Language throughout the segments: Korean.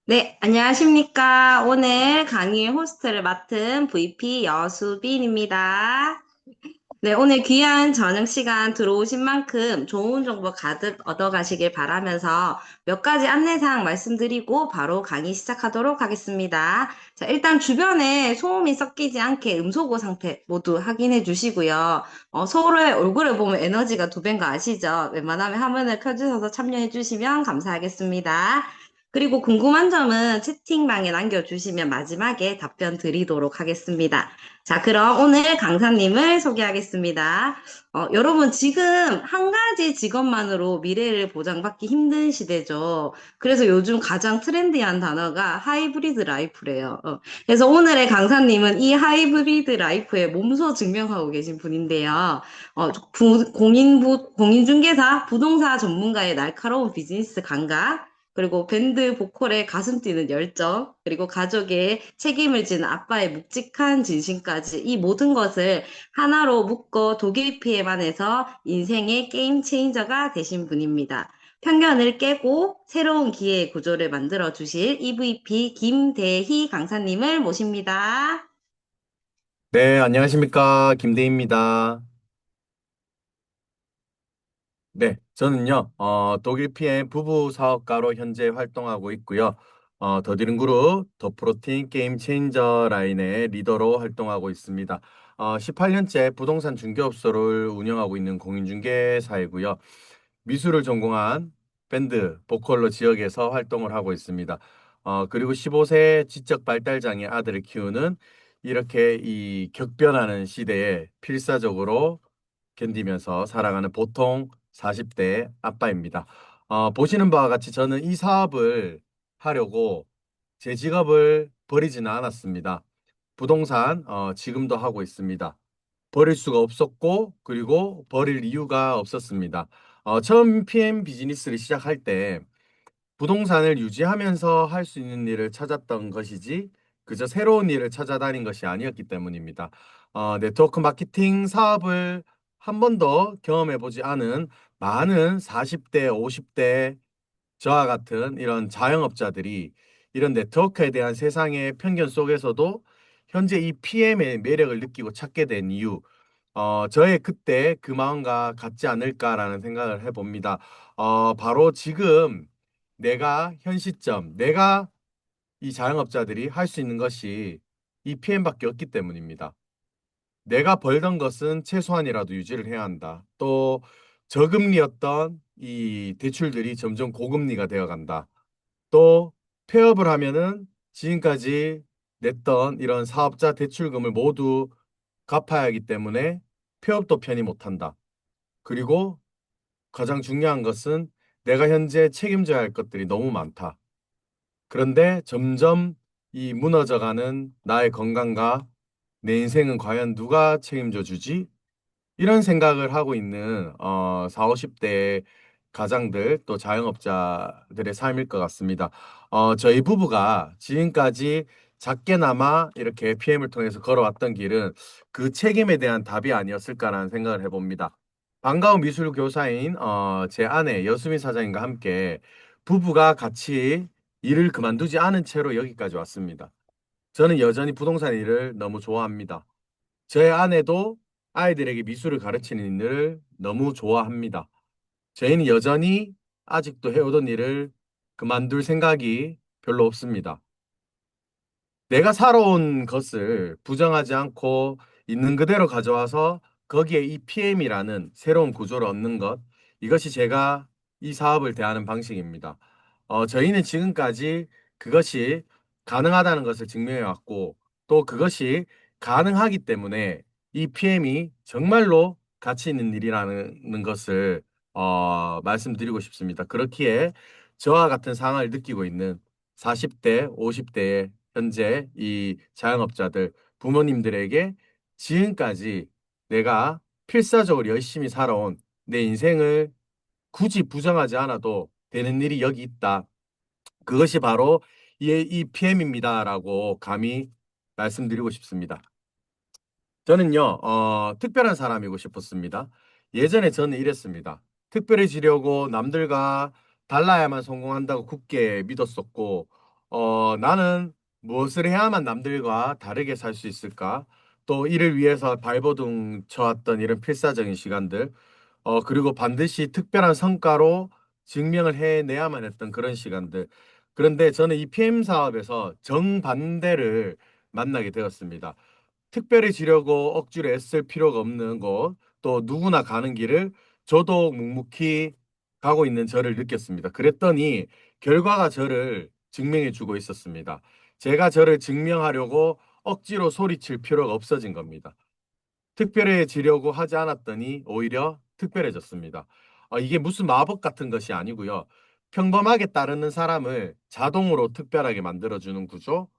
네, 안녕하십니까. 오늘 강의 호스트를 맡은 VP 여수빈입니다. 네, 오늘 귀한 저녁 시간 들어오신 만큼 좋은 정보 가득 얻어가시길 바라면서 몇 가지 안내사항 말씀드리고 바로 강의 시작하도록 하겠습니다. 자, 일단 주변에 소음이 섞이지 않게 음소거 상태 모두 확인해 주시고요. 서로의 얼굴을 보면 에너지가 두 배인 거 아시죠? 웬만하면 화면을 켜주셔서 참여해 주시면 감사하겠습니다. 그리고 궁금한 점은 채팅방에 남겨주시면 마지막에 답변 드리도록 하겠습니다. 자, 그럼 오늘 강사님을 소개하겠습니다. 여러분, 지금 한 가지 직업만으로 미래를 보장받기 힘든 시대죠. 그래서 요즘 가장 트렌디한 단어가 하이브리드 라이프래요. 그래서 오늘의 강사님은 이 하이브리드 라이프에 몸소 증명하고 계신 분인데요. 공인중개사, 부동산 전문가의 날카로운 비즈니스 감각, 그리고 밴드 보컬의 가슴 뛰는 열정, 그리고 가족의 책임을 지는 아빠의 묵직한 진심까지 이 모든 것을 하나로 묶어 독일피에만 해서 인생의 게임 체인저가 되신 분입니다. 편견을 깨고 새로운 기회의 구조를 만들어 주실 EVP 김대희 강사님을 모십니다. 네, 안녕하십니까. 김대희입니다. 네, 저는요, 독일 PM 부부 사업가로 현재 활동하고 있고요. 더디른 그룹, 더 프로틴 게임 체인저 라인의 리더로 활동하고 있습니다. 18년째 부동산 중개업소를 운영하고 있는 공인중개사이고요. 미술을 전공한 밴드, 보컬로 지역에서 활동을 하고 있습니다. 그리고 15세 지적 발달 장애 아들을 키우는 이렇게 이 격변하는 시대에 필사적으로 견디면서 살아가는 보통 40대 아빠입니다. 보시는 바와 같이 저는 이 사업을 하려고 제 직업을 버리지는 않았습니다. 부동산 지금도 하고 있습니다. 버릴 수가 없었고 그리고 버릴 이유가 없었습니다. 처음 PM 비즈니스를 시작할 때 부동산을 유지하면서 할 수 있는 일을 찾았던 것이지 그저 새로운 일을 찾아다닌 것이 아니었기 때문입니다. 네트워크 마케팅 사업을 한 번도 경험해보지 않은 많은 40대, 50대 저와 같은 이런 자영업자들이 이런 네트워크에 대한 세상의 편견 속에서도 현재 이 PM의 매력을 느끼고 찾게 된 이유, 저의 그때 그 마음과 같지 않을까라는 생각을 해봅니다. 바로 지금 내가 현 시점, 내가 이 자영업자들이 할 수 있는 것이 이 PM밖에 없기 때문입니다. 내가 벌던 것은 최소한이라도 유지를 해야 한다. 또 저금리였던 이 대출들이 점점 고금리가 되어 간다. 또 폐업을 하면은 지금까지 냈던 이런 사업자 대출금을 모두 갚아야 하기 때문에 폐업도 편히 못한다. 그리고 가장 중요한 것은 내가 현재 책임져야 할 것들이 너무 많다. 그런데 점점 이 무너져가는 나의 건강과 내 인생은 과연 누가 책임져 주지? 이런 생각을 하고 있는 4, 50대 가장들 또 자영업자들의 삶일 것 같습니다. 저희 부부가 지금까지 작게나마 이렇게 PM을 통해서 걸어왔던 길은 그 책임에 대한 답이 아니었을까라는 생각을 해봅니다. 반가운 미술 교사인 제 아내 여수민 사장님과 함께 부부가 같이 일을 그만두지 않은 채로 여기까지 왔습니다. 저는 여전히 부동산 일을 너무 좋아합니다. 저의 아내도 아이들에게 미술을 가르치는 일을 너무 좋아합니다. 저희는 여전히 아직도 해오던 일을 그만둘 생각이 별로 없습니다. 내가 살아온 것을 부정하지 않고 있는 그대로 가져와서 거기에 이 PM이라는 새로운 구조를 얻는 것, 이것이 제가 이 사업을 대하는 방식입니다. 저희는 지금까지 그것이 가능하다는 것을 증명해 왔고, 또 그것이 가능하기 때문에 이 PM이 정말로 가치 있는 일이라는 것을 말씀드리고 싶습니다. 그렇기에 저와 같은 상황을 느끼고 있는 40대, 50대의 현재 이 자영업자들, 부모님들에게 지금까지 내가 필사적으로 열심히 살아온 내 인생을 굳이 부정하지 않아도 되는 일이 여기 있다. 그것이 바로 이 PM입니다라고 감히 말씀드리고 싶습니다. 저는요, 특별한 사람이고 싶었습니다. 예전에 저는 이랬습니다. 특별해지려고 남들과 달라야만 성공한다고 굳게 믿었었고, 나는 무엇을 해야만 남들과 다르게 살 수 있을까? 또 이를 위해서 발버둥 쳐왔던 이런 필사적인 시간들, 그리고 반드시 특별한 성과로 증명을 해내야만 했던 그런 시간들. 그런데 저는 이 PM 사업에서 정반대를 만나게 되었습니다. 특별히 지려고 억지로 애쓸 필요가 없는 곳, 또 누구나 가는 길을 저도 묵묵히 가고 있는 저를 느꼈습니다. 그랬더니 결과가 저를 증명해 주고 있었습니다. 제가 저를 증명하려고 억지로 소리칠 필요가 없어진 겁니다. 특별해지려고 하지 않았더니 오히려 특별해졌습니다. 이게 무슨 마법 같은 것이 아니고요. 평범하게 따르는 사람을 자동으로 특별하게 만들어주는 구조,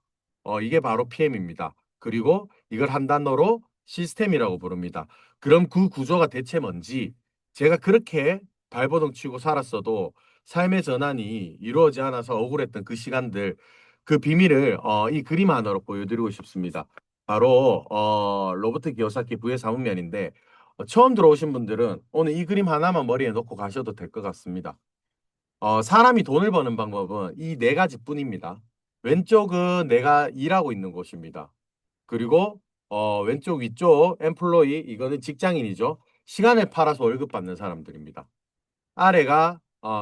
이게 바로 PM입니다. 그리고 이걸 한 단어로 시스템이라고 부릅니다. 그럼 그 구조가 대체 뭔지 제가 그렇게 발버둥 치고 살았어도 삶의 전환이 이루어지지 않아서 억울했던 그 시간들, 그 비밀을 이 그림 하나로 보여드리고 싶습니다. 바로 로버트 기요사키 부의 사문면인데 처음 들어오신 분들은 오늘 이 그림 하나만 머리에 넣고 가셔도 될 것 같습니다. 사람이 돈을 버는 방법은 이 네 가지뿐입니다. 왼쪽은 내가 일하고 있는 곳입니다. 그리고 왼쪽 위쪽 엠플로이 이거는 직장인이죠. 시간을 팔아서 월급 받는 사람들입니다. 아래가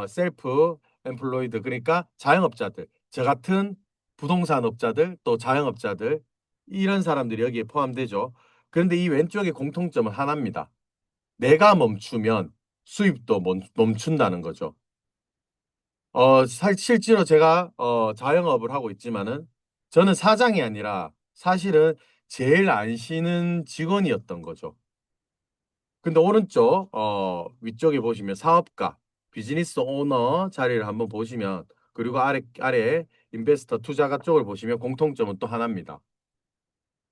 셀프 엠플로이드 그러니까 자영업자들, 저 같은 부동산 업자들 또 자영업자들 이런 사람들이 여기에 포함되죠. 그런데 이 왼쪽의 공통점은 하나입니다. 내가 멈추면 수입도 멈춘다는 거죠. 실제로 제가 자영업을 하고 있지만은 저는 사장이 아니라 사실은 제일 안 쉬는 직원이었던 거죠. 근데 오른쪽 위쪽에 보시면 사업가, 비즈니스 오너 자리를 한번 보시면 그리고 아래 인베스터 투자가 쪽을 보시면 공통점은 또 하나입니다.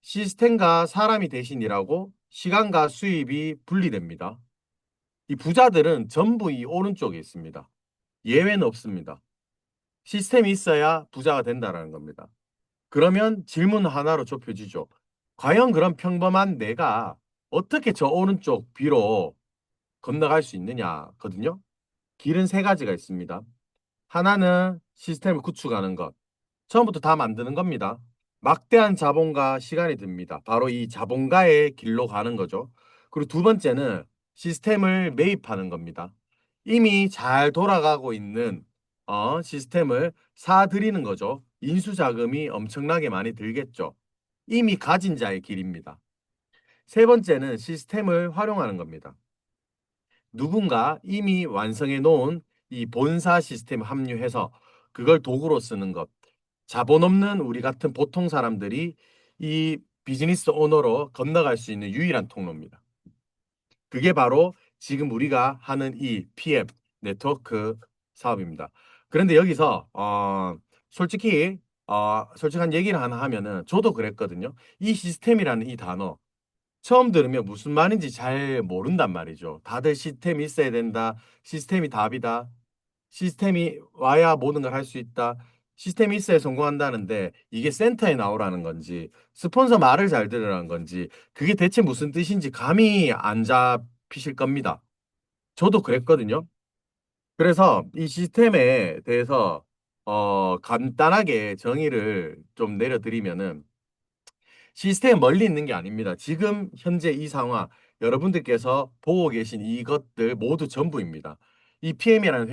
시스템과 사람이 대신 일하고 시간과 수입이 분리됩니다. 이 부자들은 전부 이 오른쪽에 있습니다. 예외는 없습니다. 시스템이 있어야 부자가 된다라는 겁니다. 그러면 질문 하나로 좁혀지죠. 과연 그런 평범한 내가 어떻게 저 오른쪽 비로 건너갈 수 있느냐거든요. 길은 세 가지가 있습니다. 하나는 시스템을 구축하는 것. 처음부터 다 만드는 겁니다. 막대한 자본과 시간이 듭니다. 바로 이 자본가의 길로 가는 거죠. 그리고 두 번째는 시스템을 매입하는 겁니다. 이미 잘 돌아가고 있는 시스템을 사들이는 거죠. 인수 자금이 엄청나게 많이 들겠죠. 이미 가진 자의 길입니다. 세 번째는 시스템을 활용하는 겁니다. 누군가 이미 완성해 놓은 이 본사 시스템 합류해서 그걸 도구로 쓰는 것. 자본 없는 우리 같은 보통 사람들이 이 비즈니스 오너로 건너갈 수 있는 유일한 통로입니다. 그게 바로 지금 우리가 하는 이 PM 네트워크 사업입니다. 그런데 여기서 솔직히 솔직한 얘기를 하나 하면은 저도 그랬거든요. 이 시스템이라는 이 단어 처음 들으면 무슨 말인지 잘 모른단 말이죠. 다들 시스템이 있어야 된다. 시스템이 답이다. 시스템이 와야 모든 걸 할 수 있다. 시스템이 있어야 성공한다는데 이게 센터에 나오라는 건지 스폰서 말을 잘 들으라는 건지 그게 대체 무슨 뜻인지 감이 안 잡히실 겁니다. 저도 그랬거든요. 그래서 이 시스템에 대해서 간단하게 정의를 좀 내려드리면은 시스템 멀리 있는 게 아닙니다. 지금 현재 이 상황, 여러분들께서 보고 계신 이것들 모두 전부입니다. 이 PM이라는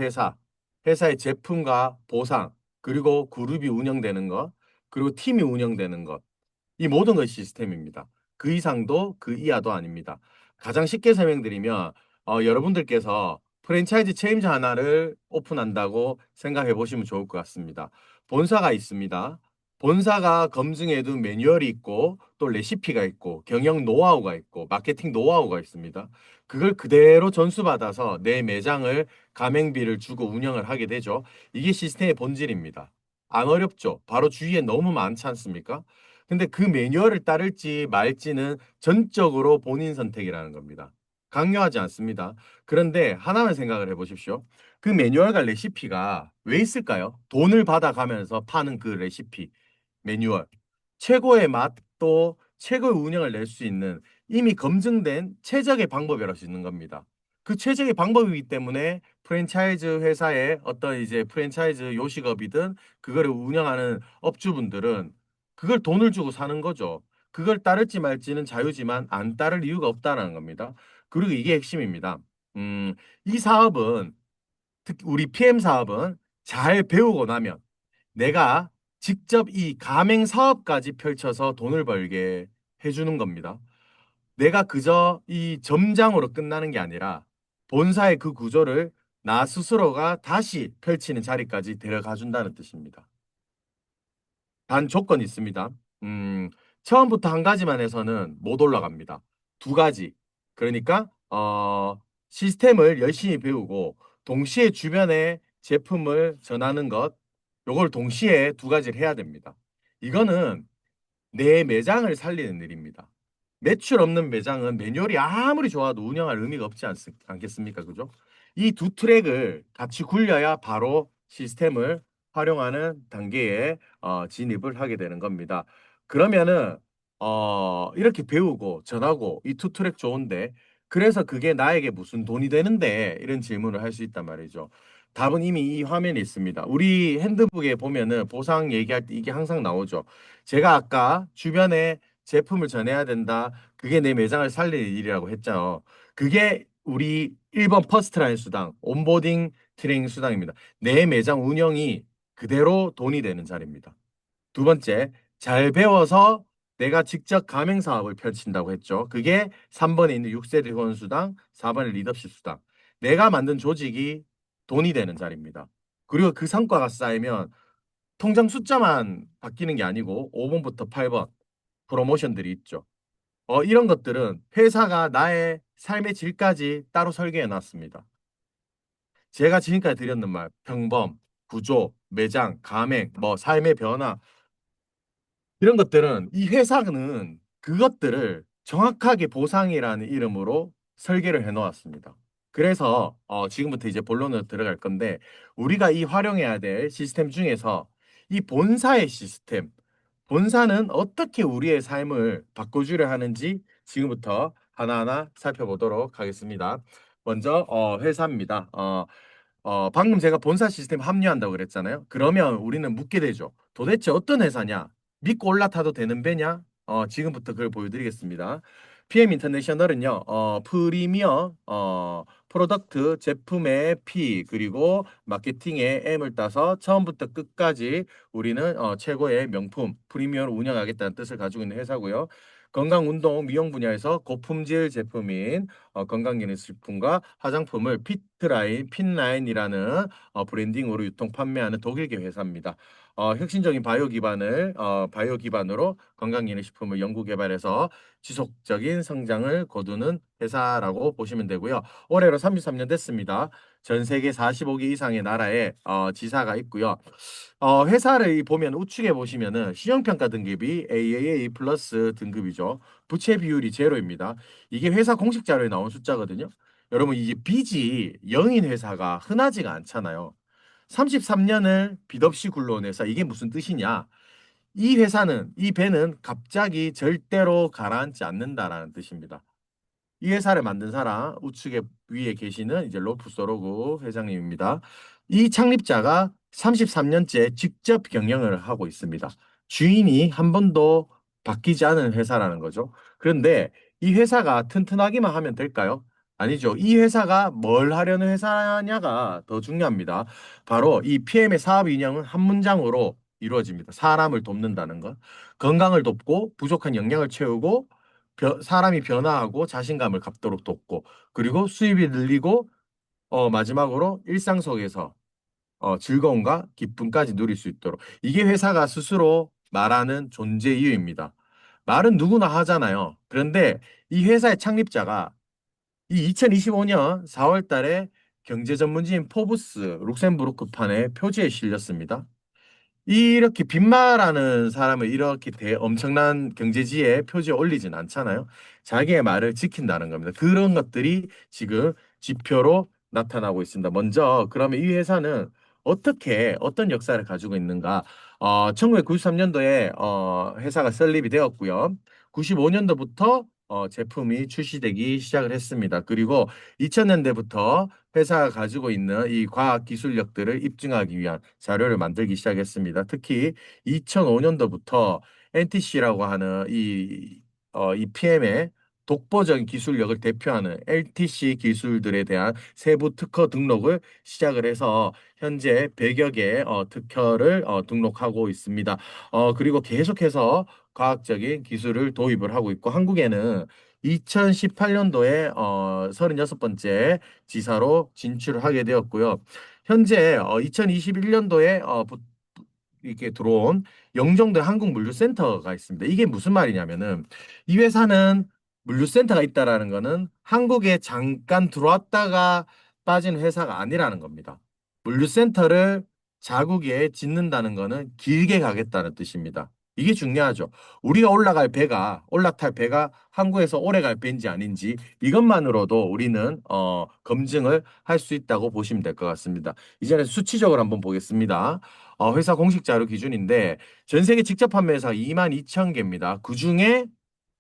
회사의 제품과 보상, 그리고 그룹이 운영되는 것, 그리고 팀이 운영되는 것, 이 모든 것이 시스템입니다. 그 이상도 그 이하도 아닙니다. 가장 쉽게 설명드리면 여러분들께서 프랜차이즈 체인점 하나를 오픈한다고 생각해 보시면 좋을 것 같습니다. 본사가 있습니다. 본사가 검증해둔 매뉴얼이 있고 또 레시피가 있고 경영 노하우가 있고 마케팅 노하우가 있습니다. 그걸 그대로 전수받아서 내 매장을 가맹비를 주고 운영을 하게 되죠. 이게 시스템의 본질입니다. 안 어렵죠? 바로 주위에 너무 많지 않습니까? 근데 그 매뉴얼을 따를지 말지는 전적으로 본인 선택이라는 겁니다. 강요하지 않습니다. 그런데 하나만 생각을 해보십시오. 그 매뉴얼과 레시피가 왜 있을까요? 돈을 받아가면서 파는 그 레시피, 매뉴얼. 최고의 맛도 최고의 운영을 낼 수 있는 이미 검증된 최적의 방법이라고 할 수 있는 겁니다. 그 최적의 방법이기 때문에 프랜차이즈 회사의 어떤 이제 프랜차이즈 요식업이든 그거를 운영하는 업주분들은 그걸 돈을 주고 사는 거죠. 그걸 따를지 말지는 자유지만 안 따를 이유가 없다는 겁니다. 그리고 이게 핵심입니다. 음, 이 사업은 특히 우리 PM 사업은 잘 배우고 나면 내가 직접 이 가맹 사업까지 펼쳐서 돈을 벌게 해주는 겁니다. 내가 그저 이 점장으로 끝나는 게 아니라 본사의 그 구조를 나 스스로가 다시 펼치는 자리까지 데려가 준다는 뜻입니다. 단 조건이 있습니다. 음, 처음부터 한 가지만 해서는 못 올라갑니다. 두 가지. 그러니까 시스템을 열심히 배우고 동시에 주변에 제품을 전하는 것, 요걸 동시에 두 가지를 해야 됩니다. 이거는 내 매장을 살리는 일입니다. 매출 없는 매장은 매뉴얼이 아무리 좋아도 운영할 의미가 없지 않겠습니까? 그죠? 이 두 트랙을 같이 굴려야 바로 시스템을 활용하는 단계에 진입을 하게 되는 겁니다. 그러면은 이렇게 배우고 전하고 이 두 트랙 좋은데 그래서 그게 나에게 무슨 돈이 되는데 이런 질문을 할 수 있단 말이죠. 답은 이미 이 화면에 있습니다. 우리 핸드북에 보면은 보상 얘기할 때 이게 항상 나오죠. 제가 아까 주변에 제품을 전해야 된다. 그게 내 매장을 살릴 일이라고 했죠. 그게 우리 1번 퍼스트라인 수당, 온보딩 트레이닝 수당입니다. 내 매장 운영이 그대로 돈이 되는 자리입니다. 두 번째, 잘 배워서 내가 직접 가맹 사업을 펼친다고 했죠. 그게 3번에 있는 6세대 후원 수당, 4번의 리더십 수당. 내가 만든 조직이 돈이 되는 자리입니다. 그리고 그 성과가 쌓이면 통장 숫자만 바뀌는 게 아니고 5번부터 8번 프로모션들이 있죠. 이런 것들은 회사가 나의 삶의 질까지 따로 설계해 놨습니다. 제가 지금까지 드렸는 말, 평범, 구조, 매장, 가맹, 뭐 삶의 변화 이런 것들은 이 회사는 그것들을 정확하게 보상이라는 이름으로 설계를 해 놓았습니다. 그래서 지금부터 이제 본론으로 들어갈 건데 우리가 이 활용해야 될 시스템 중에서 이 본사의 시스템, 본사는 어떻게 우리의 삶을 바꿔주려 하는지 지금부터 하나하나 살펴보도록 하겠습니다. 먼저 회사입니다. 방금 제가 본사 시스템 합류한다고 그랬잖아요. 그러면 우리는 묻게 되죠. 도대체 어떤 회사냐? 믿고 올라타도 되는 배냐? 지금부터 그걸 보여드리겠습니다. PM 인터내셔널은요, 프리미어, 프로덕트, 제품의 P, 그리고 마케팅의 M을 따서 처음부터 끝까지 우리는 최고의 명품, 프리미어를 운영하겠다는 뜻을 가지고 있는 회사고요. 건강, 운동, 미용 분야에서 고품질 제품인 건강기능식품과 화장품을 피트라인, 핀라인이라는 브랜딩으로 유통 판매하는 독일계 회사입니다. 혁신적인 바이오 기반으로 건강기능식품을 연구 개발해서 지속적인 성장을 거두는 회사라고 보시면 되고요. 올해로 33년 됐습니다. 전 세계 45개 이상의 나라에 지사가 있고요. 회사를 보면 우측에 보시면은 신용평가 등급이 AAA 플러스 등급이죠. 부채 비율이 제로입니다. 이게 회사 공식 자료에 나온 숫자거든요. 여러분 이게 빚이 0인 회사가 흔하지가 않잖아요. 33년을 빚 없이 굴러온 회사 이게 무슨 뜻이냐? 이 회사는 이 배는 갑자기 절대로 가라앉지 않는다라는 뜻입니다. 이 회사를 만든 사람 우측에 위에 계시는 이제 로프 소로그 회장님입니다. 이 창립자가 33년째 직접 경영을 하고 있습니다. 주인이 한 번도 바뀌지 않은 회사라는 거죠. 그런데 이 회사가 튼튼하기만 하면 될까요? 아니죠. 이 회사가 뭘 하려는 회사냐가 더 중요합니다. 바로 이 PM의 사업 운영은 한 문장으로 이루어집니다. 사람을 돕는다는 것. 건강을 돕고 부족한 영양을 채우고 사람이 변화하고 자신감을 갖도록 돕고 그리고 수입이 늘리고 마지막으로 일상 속에서 즐거움과 기쁨까지 누릴 수 있도록 이게 회사가 스스로 말하는 존재 이유입니다. 말은 누구나 하잖아요. 그런데 이 회사의 창립자가 이 2025년 4월 달에 경제 전문지인 포브스 룩셈부르크판의 표지에 실렸습니다. 이렇게 빈말하는 사람을 이렇게 엄청난 경제지에 표지에 올리진 않잖아요. 자기의 말을 지킨다는 겁니다. 그런 것들이 지금 지표로 나타나고 있습니다. 먼저 그러면 이 회사는 어떻게 어떤 역사를 가지고 있는가? 1993년도에 회사가 설립이 되었고요. 95년도부터 제품이 출시되기 시작을 했습니다. 그리고 2000년대부터 회사가 가지고 있는 이 과학 기술력들을 입증하기 위한 자료를 만들기 시작했습니다. 특히 2005년도부터 NTC라고 하는 이 PM의 독보적인 기술력을 대표하는 LTC 기술들에 대한 세부 특허 등록을 시작을 해서 현재 100여 개의 특허를 등록하고 있습니다. 그리고 계속해서 과학적인 기술을 도입을 하고 있고 한국에는 2018년도에 36번째 지사로 진출을 하게 되었고요. 현재 2021년도에 이렇게 들어온 영종도 한국물류센터가 있습니다. 이게 무슨 말이냐면은 이 회사는 물류센터가 있다라는 거는 한국에 잠깐 들어왔다가 빠진 회사가 아니라는 겁니다. 물류센터를 자국에 짓는다는 거는 길게 가겠다는 뜻입니다. 이게 중요하죠. 우리가 올라탈 배가 한국에서 오래 갈 배인지 아닌지 이것만으로도 우리는 검증을 할 수 있다고 보시면 될 것 같습니다. 이제는 수치적으로 한번 보겠습니다. 회사 공식 자료 기준인데 전 세계 직접 판매 회사가 2만 2천 개입니다. 그중에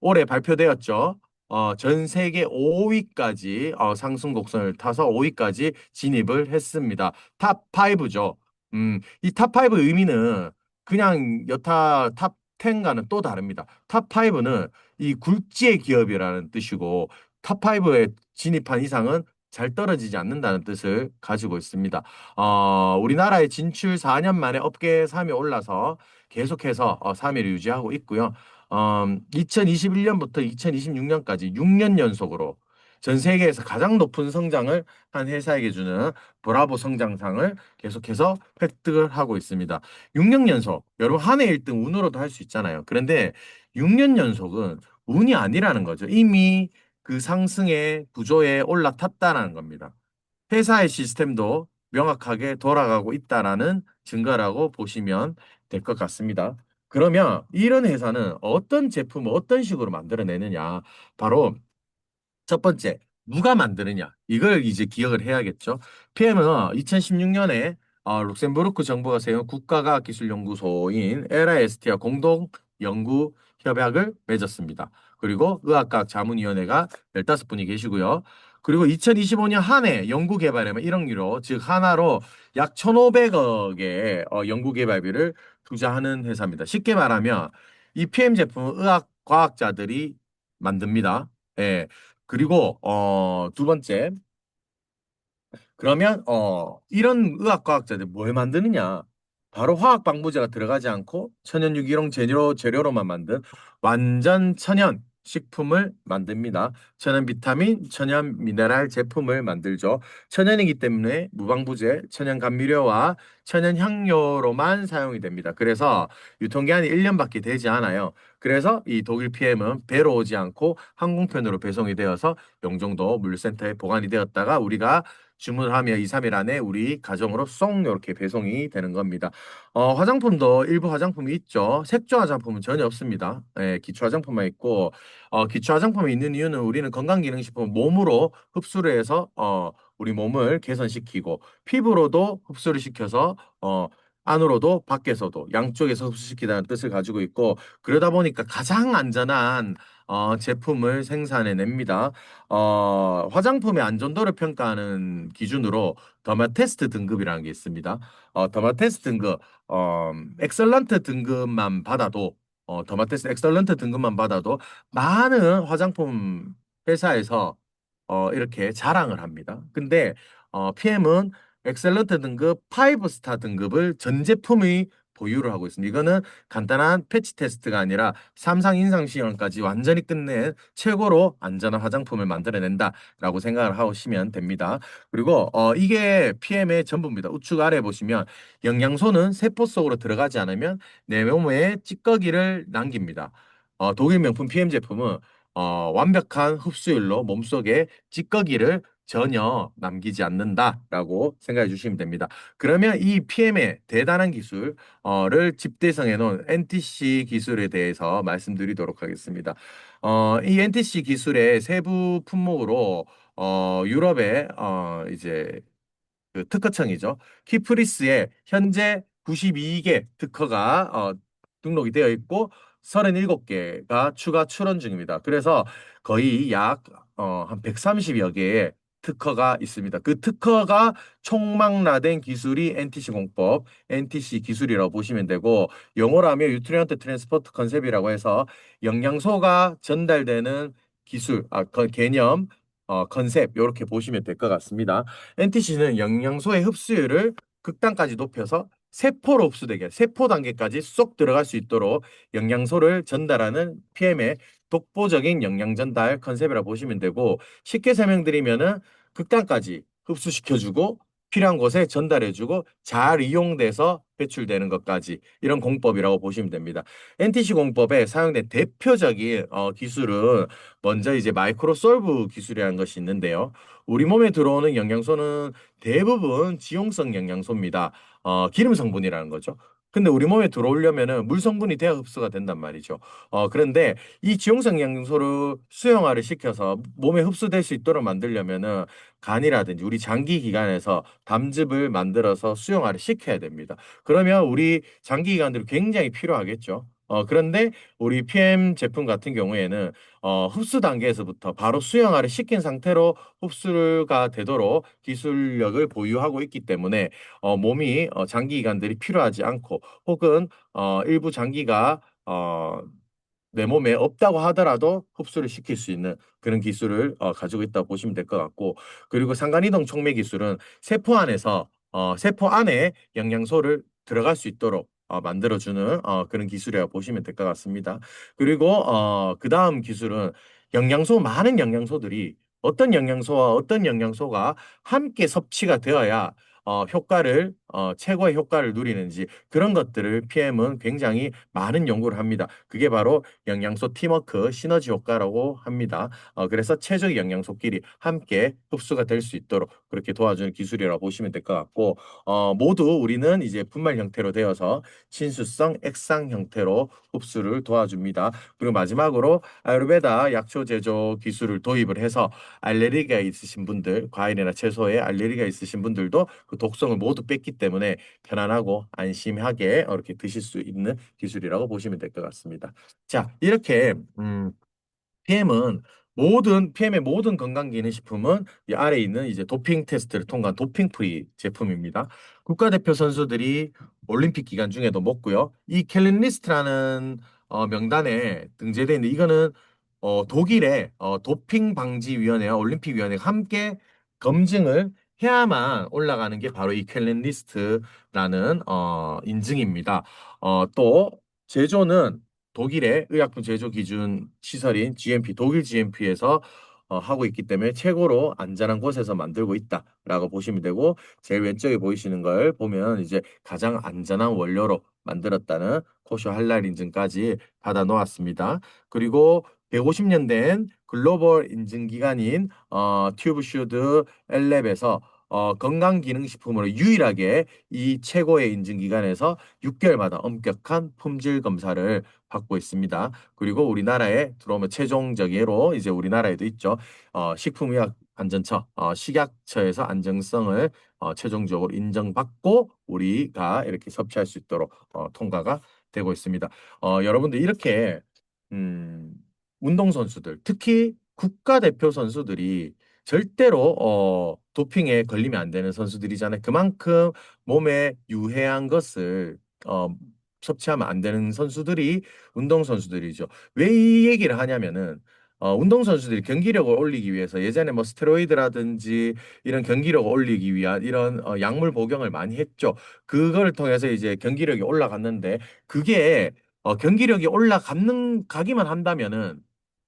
올해 발표되었죠. 전 세계 5위까지 상승 곡선을 타서 5위까지 진입을 했습니다. 탑 5죠. 이 탑 5 의미는 그냥 여타 탑 10과는 또 다릅니다. 탑 5는 이 굴지의 기업이라는 뜻이고 탑 5에 진입한 이상은 잘 떨어지지 않는다는 뜻을 가지고 있습니다. 우리나라의 진출 4년 만에 업계 3위 올라서 계속해서 3위를 유지하고 있고요. 2021년부터 2026년까지 6년 연속으로 전 세계에서 가장 높은 성장을 한 회사에게 주는 브라보 성장상을 계속해서 획득을 하고 있습니다. 6년 연속, 여러분 한 해 1등 운으로도 할 수 있잖아요. 그런데 6년 연속은 운이 아니라는 거죠. 이미 그 상승의 구조에 올라탔다는 겁니다. 회사의 시스템도 명확하게 돌아가고 있다라는 증거라고 보시면 될 것 같습니다. 그러면 이런 회사는 어떤 제품을 어떤 식으로 만들어내느냐? 바로 첫 번째, 누가 만드느냐? 이걸 이제 기억을 해야겠죠. PM은 2016년에 룩셈부르크 정부가 세운 국가과학기술연구소인 LIST와 공동 연구 협약을 맺었습니다. 그리고 의학과학 자문위원회가 15분이 계시고요. 그리고 2025년 한 해 연구개발에만 1억 유로, 즉 하나로 약 1,500억의 연구개발비를 투자하는 회사입니다. 쉽게 말하면 이 PM 제품은 의학 과학자들이 만듭니다. 예. 그리고 두 번째 그러면 이런 의학과학자들 뭘 만드느냐? 바로 화학 방부제가 들어가지 않고 천연 유기농 재료로만 만든 완전 천연 식품을 만듭니다. 천연 비타민, 천연 미네랄 제품을 만들죠. 천연이기 때문에 무방부제, 천연 감미료와 천연 향료로만 사용이 됩니다. 그래서 유통기한이 1년밖에 되지 않아요. 그래서 이 독일 PM은 배로 오지 않고 항공편으로 배송이 되어서 영종도 물류센터에 보관이 되었다가 우리가 주문을 하면 2, 3일 안에 우리 가정으로 쏙 이렇게 배송이 되는 겁니다. 화장품도 일부 화장품이 있죠. 색조 화장품은 전혀 없습니다. 예, 기초 화장품만 있고 기초 화장품이 있는 이유는 우리는 건강기능식품을 몸으로 흡수를 해서 우리 몸을 개선시키고 피부로도 흡수를 시켜서 안으로도 밖에서도 양쪽에서 흡수시키다는 뜻을 가지고 있고 그러다 보니까 가장 안전한 제품을 생산해냅니다. 화장품의 안전도를 평가하는 기준으로 더마테스트 등급이라는 게 있습니다. 더마테스트 등급, 엑설런트 등급만 받아도, 더마테스트 엑설런트 등급만 받아도 많은 화장품 회사에서 이렇게 자랑을 합니다. 근데 PM은 엑셀런트 등급 5스타 등급을 전 제품의 보유를 하고 있습니다. 이거는 간단한 패치 테스트가 아니라 삼상 인상 시험까지 완전히 끝낸 최고로 안전한 화장품을 만들어낸다라고 생각을 하시면 됩니다. 그리고 이게 PM의 전부입니다. 우측 아래 보시면 영양소는 세포 속으로 들어가지 않으면 내 몸에 찌꺼기를 남깁니다. 독일 명품 PM 제품은 완벽한 흡수율로 몸속에 찌꺼기를 전혀 남기지 않는다라고 생각해 주시면 됩니다. 그러면 이 PM의 대단한 기술을 집대성해 놓은 NTC 기술에 대해서 말씀드리도록 하겠습니다. 이 NTC 기술의 세부 품목으로 유럽의 이제 그 특허청이죠. 키프리스에 현재 92개 특허가 등록이 되어 있고 37개가 추가 출원 중입니다. 그래서 거의 약 한 130여 개의 특허가 있습니다. 그 특허가 총망라된 기술이 NTC 공법, NTC 기술이라고 보시면 되고 영어로 하면 뉴트리언트 트랜스포트 컨셉이라고 해서 영양소가 전달되는 기술, 개념, 컨셉 이렇게 보시면 될 것 같습니다. NTC는 영양소의 흡수율을 극단까지 높여서 세포로 흡수되게 세포 단계까지 쏙 들어갈 수 있도록 영양소를 전달하는 PM의 독보적인 영양 전달 컨셉이라고 보시면 되고 쉽게 설명드리면은 극단까지 흡수시켜주고 필요한 곳에 전달해주고 잘 이용돼서 배출되는 것까지 이런 공법이라고 보시면 됩니다. NTC 공법에 사용된 대표적인 기술은 먼저 이제 마이크로솔브 기술이라는 것이 있는데요. 우리 몸에 들어오는 영양소는 대부분 지용성 영양소입니다. 기름 성분이라는 거죠. 근데 우리 몸에 들어오려면은 물 성분이 돼야 흡수가 된단 말이죠. 그런데 이 지용성 영양소를 수용화를 시켜서 몸에 흡수될 수 있도록 만들려면은 간이라든지 우리 장기 기관에서 담즙을 만들어서 수용화를 시켜야 됩니다. 그러면 우리 장기 기관들이 굉장히 필요하겠죠. 그런데 우리 PM 제품 같은 경우에는 흡수 단계에서부터 바로 수용화를 시킨 상태로 흡수가 되도록 기술력을 보유하고 있기 때문에 몸이 장기 기관들이 필요하지 않고 혹은 일부 장기가 내 몸에 없다고 하더라도 흡수를 시킬 수 있는 그런 기술을 가지고 있다고 보시면 될 것 같고 그리고 상간이동 촉매 기술은 세포 안에 영양소를 들어갈 수 있도록 만들어주는 그런 기술이라고 보시면 될 것 같습니다. 그리고 그다음 기술은 많은 영양소들이 어떤 영양소와 어떤 영양소가 함께 섭취가 되어야 최고의 효과를 누리는지 그런 것들을 PM은 굉장히 많은 연구를 합니다. 그게 바로 영양소 팀워크 시너지 효과라고 합니다. 그래서 최적의 영양소끼리 함께 흡수가 될 수 있도록 그렇게 도와주는 기술이라고 보시면 될 것 같고 모두 우리는 이제 분말 형태로 되어서 친수성 액상 형태로 흡수를 도와줍니다. 그리고 마지막으로 아유르베다 약초 제조 기술을 도입을 해서 알레르기가 있으신 분들, 과일이나 채소에 알레르기가 있으신 분들도 그 독성을 모두 뺐기 때문에 편안하고 안심하게 이렇게 드실 수 있는 기술이라고 보시면 될 것 같습니다. 자, 이렇게 PM의 모든 건강기능식품은 이 아래에 있는 이제 도핑 테스트를 통과한 도핑 프리 제품입니다. 국가대표 선수들이 올림픽 기간 중에도 먹고요. 이 캘린리스트라는 명단에 등재되어 있는데 이거는 독일의 도핑 방지 위원회와 올림픽 위원회가 함께 검증을 해야만 올라가는 게 바로 이 캘린리스트라는 인증입니다. 또 제조는 독일의 의약품 제조 기준 시설인 GMP, 독일 GMP에서 하고 있기 때문에 최고로 안전한 곳에서 만들고 있다라고 보시면 되고 제일 왼쪽에 보이시는 걸 보면 이제 가장 안전한 원료로 만들었다는 코쇼 할랄 인증까지 받아 놓았습니다. 그리고 150년 된 글로벌 인증 기관인 튜브슈드 엘랩에서 건강기능식품으로 유일하게 이 최고의 인증 기관에서 6개월마다 엄격한 품질 검사를 받고 있습니다. 그리고 우리나라에 들어오면 최종적으로 이제 우리나라에도 있죠. 식품의약안전처, 식약처에서 안정성을 최종적으로 인정받고 우리가 이렇게 섭취할 수 있도록 통과가 되고 있습니다. 여러분들 이렇게 음, 운동선수들, 특히 국가대표 선수들이 절대로 도핑에 걸리면 안 되는 선수들이잖아요. 그만큼 몸에 유해한 것을 어, 섭취하면 안 되는 선수들이 운동선수들이죠. 왜 이 얘기를 하냐면은 운동선수들이 경기력을 올리기 위해서 예전에 뭐 스테로이드라든지 이런 경기력을 올리기 위한 이런 약물 복용을 많이 했죠. 그걸 통해서 이제 경기력이 올라갔는데 그게 경기력이 가기만 한다면은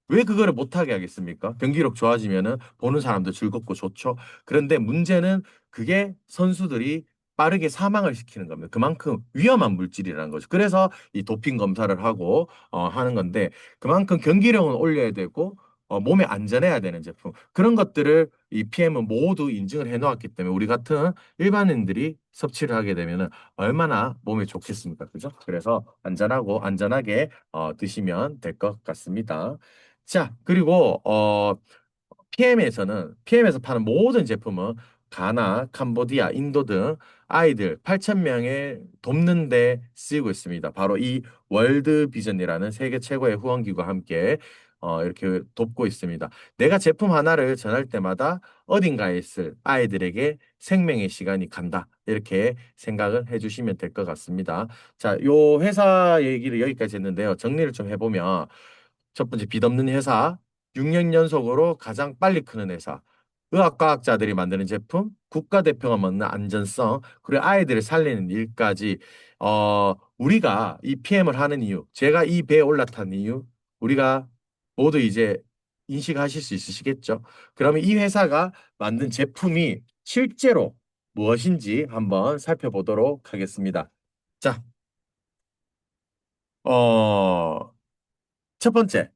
왜 그거를 못하게 하겠습니까? 경기력 좋아지면은 보는 사람도 즐겁고 좋죠. 그런데 문제는 그게 선수들이 빠르게 사망을 시키는 겁니다. 그만큼 위험한 물질이라는 거죠. 그래서 이 도핑 검사를 하고 하는 건데 그만큼 경기력은 올려야 되고 몸에 안전해야 되는 제품. 그런 것들을 이 PM은 모두 인증을 해 놓았기 때문에 우리 같은 일반인들이 섭취를 하게 되면은 얼마나 몸에 좋겠습니까? 그죠? 그래서 안전하게 드시면 될 것 같습니다. 자, 그리고 PM에서 파는 모든 제품은 가나, 캄보디아, 인도 등 아이들 8,000명에 돕는 데 쓰이고 있습니다. 바로 이 월드 비전이라는 세계 최고의 후원기구와 함께 이렇게 돕고 있습니다. 내가 제품 하나를 전할 때마다 어딘가에 있을 아이들에게 생명의 시간이 간다. 이렇게 생각을 해주시면 될 것 같습니다. 자, 요 회사 얘기를 여기까지 했는데요. 정리를 좀 해보면 첫 번째 빛 없는 회사, 6년 연속으로 가장 빨리 크는 회사, 의학과학자들이 만드는 제품, 국가대표가 맡는 안전성, 그리고 아이들을 살리는 일까지 우리가 이 PM을 하는 이유, 제가 이 배에 올라탄 이유, 우리가 모두 이제 인식하실 수 있으시겠죠? 그러면 이 회사가 만든 제품이 실제로 무엇인지 한번 살펴보도록 하겠습니다. 자, 어, 첫 번째,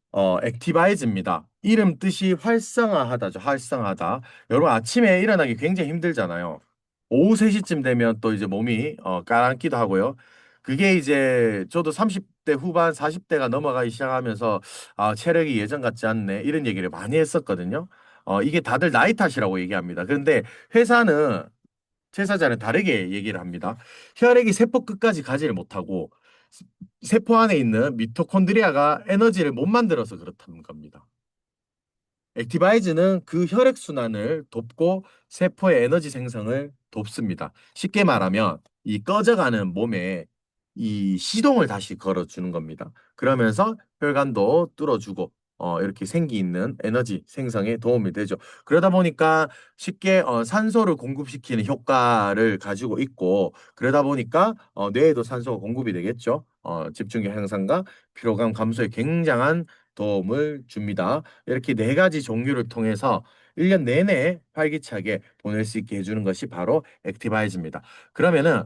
액티바이즈입니다. 이름 뜻이 활성화하다죠. 활성화하다. 여러분 아침에 일어나기 굉장히 힘들잖아요. 오후 3시쯤 되면 또 이제 몸이 가라앉기도 하고요. 그게 이제 저도 30대 후반, 40대가 넘어가기 시작하면서 체력이 예전 같지 않네. 이런 얘기를 많이 했었거든요. 이게 다들 나이 탓이라고 얘기합니다. 그런데 회사는 제사자는 다르게 얘기를 합니다. 혈액이 세포 끝까지 가지를 못하고 세포 안에 있는 미토콘드리아가 에너지를 못 만들어서 그렇다는 겁니다. 액티바이즈는 그 혈액순환을 돕고 세포의 에너지 생성을 돕습니다. 쉽게 말하면 이 꺼져가는 몸에 이 시동을 다시 걸어주는 겁니다. 그러면서 혈관도 뚫어주고 이렇게 생기 있는 에너지 생성에 도움이 되죠. 그러다 보니까 쉽게 산소를 공급시키는 효과를 가지고 있고 그러다 보니까 뇌에도 산소가 공급이 되겠죠. 집중력 향상과 피로감 감소에 굉장한 도움을 줍니다. 이렇게 네 가지 종류를 통해서 1년 내내 활기차게 보낼 수 있게 해주는 것이 바로 액티바이즈입니다. 그러면은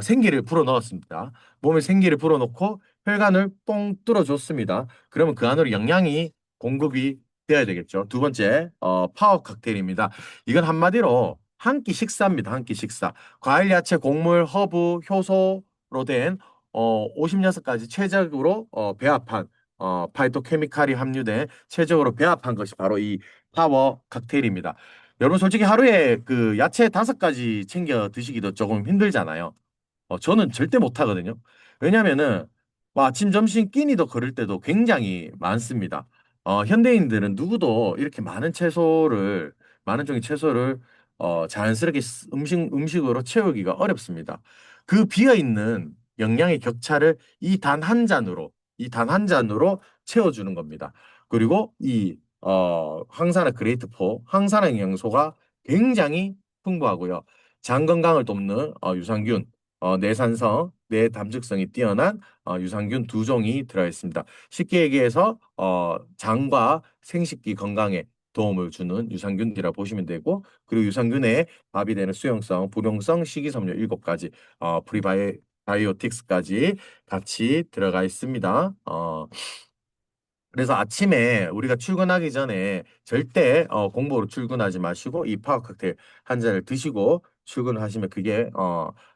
생기를 불어 넣었습니다. 몸에 생기를 불어 넣고 혈관을 뻥 뚫어줬습니다. 그러면 그 안으로 영양이 공급이 되어야 되겠죠. 두 번째, 파워 칵테일입니다. 이건 한마디로 한 끼 식사입니다. 한 끼 식사. 과일, 야채, 곡물, 허브, 효소로 된 56가지 최적으로 배합한 파이토케미칼이 함유된 최적으로 배합한 것이 바로 이 파워 칵테일입니다. 여러분 솔직히 하루에 그 야채 5가지 챙겨 드시기도 조금 힘들잖아요. 저는 절대 못 하거든요. 왜냐면은 뭐 아침, 점심 끼니도 거를 때도 굉장히 많습니다. 현대인들은 누구도 이렇게 많은 종의 채소를 자연스럽게 음식으로 채우기가 어렵습니다. 그 비어있는 영양의 격차를 이 단 한 잔으로 채워주는 겁니다. 그리고 이 항산화 그레이트4, 항산화 영양소가 굉장히 풍부하고요. 장 건강을 돕는 유산균, 내산성, 내담즙성이 뛰어난 유산균 2종이 들어있습니다. 쉽게 얘기해서 장과 생식기 건강에 도움을 주는 유산균이라 보시면 되고 그리고 유산균에 밥이 되는 수용성, 불용성, 식이섬유 7가지, 프리바이오틱스까지 같이 들어가 있습니다. 그래서 아침에 우리가 출근하기 전에 절대 공복으로 출근하지 마시고 이 파워 칵테일 한 잔을 드시고 출근하시면 그게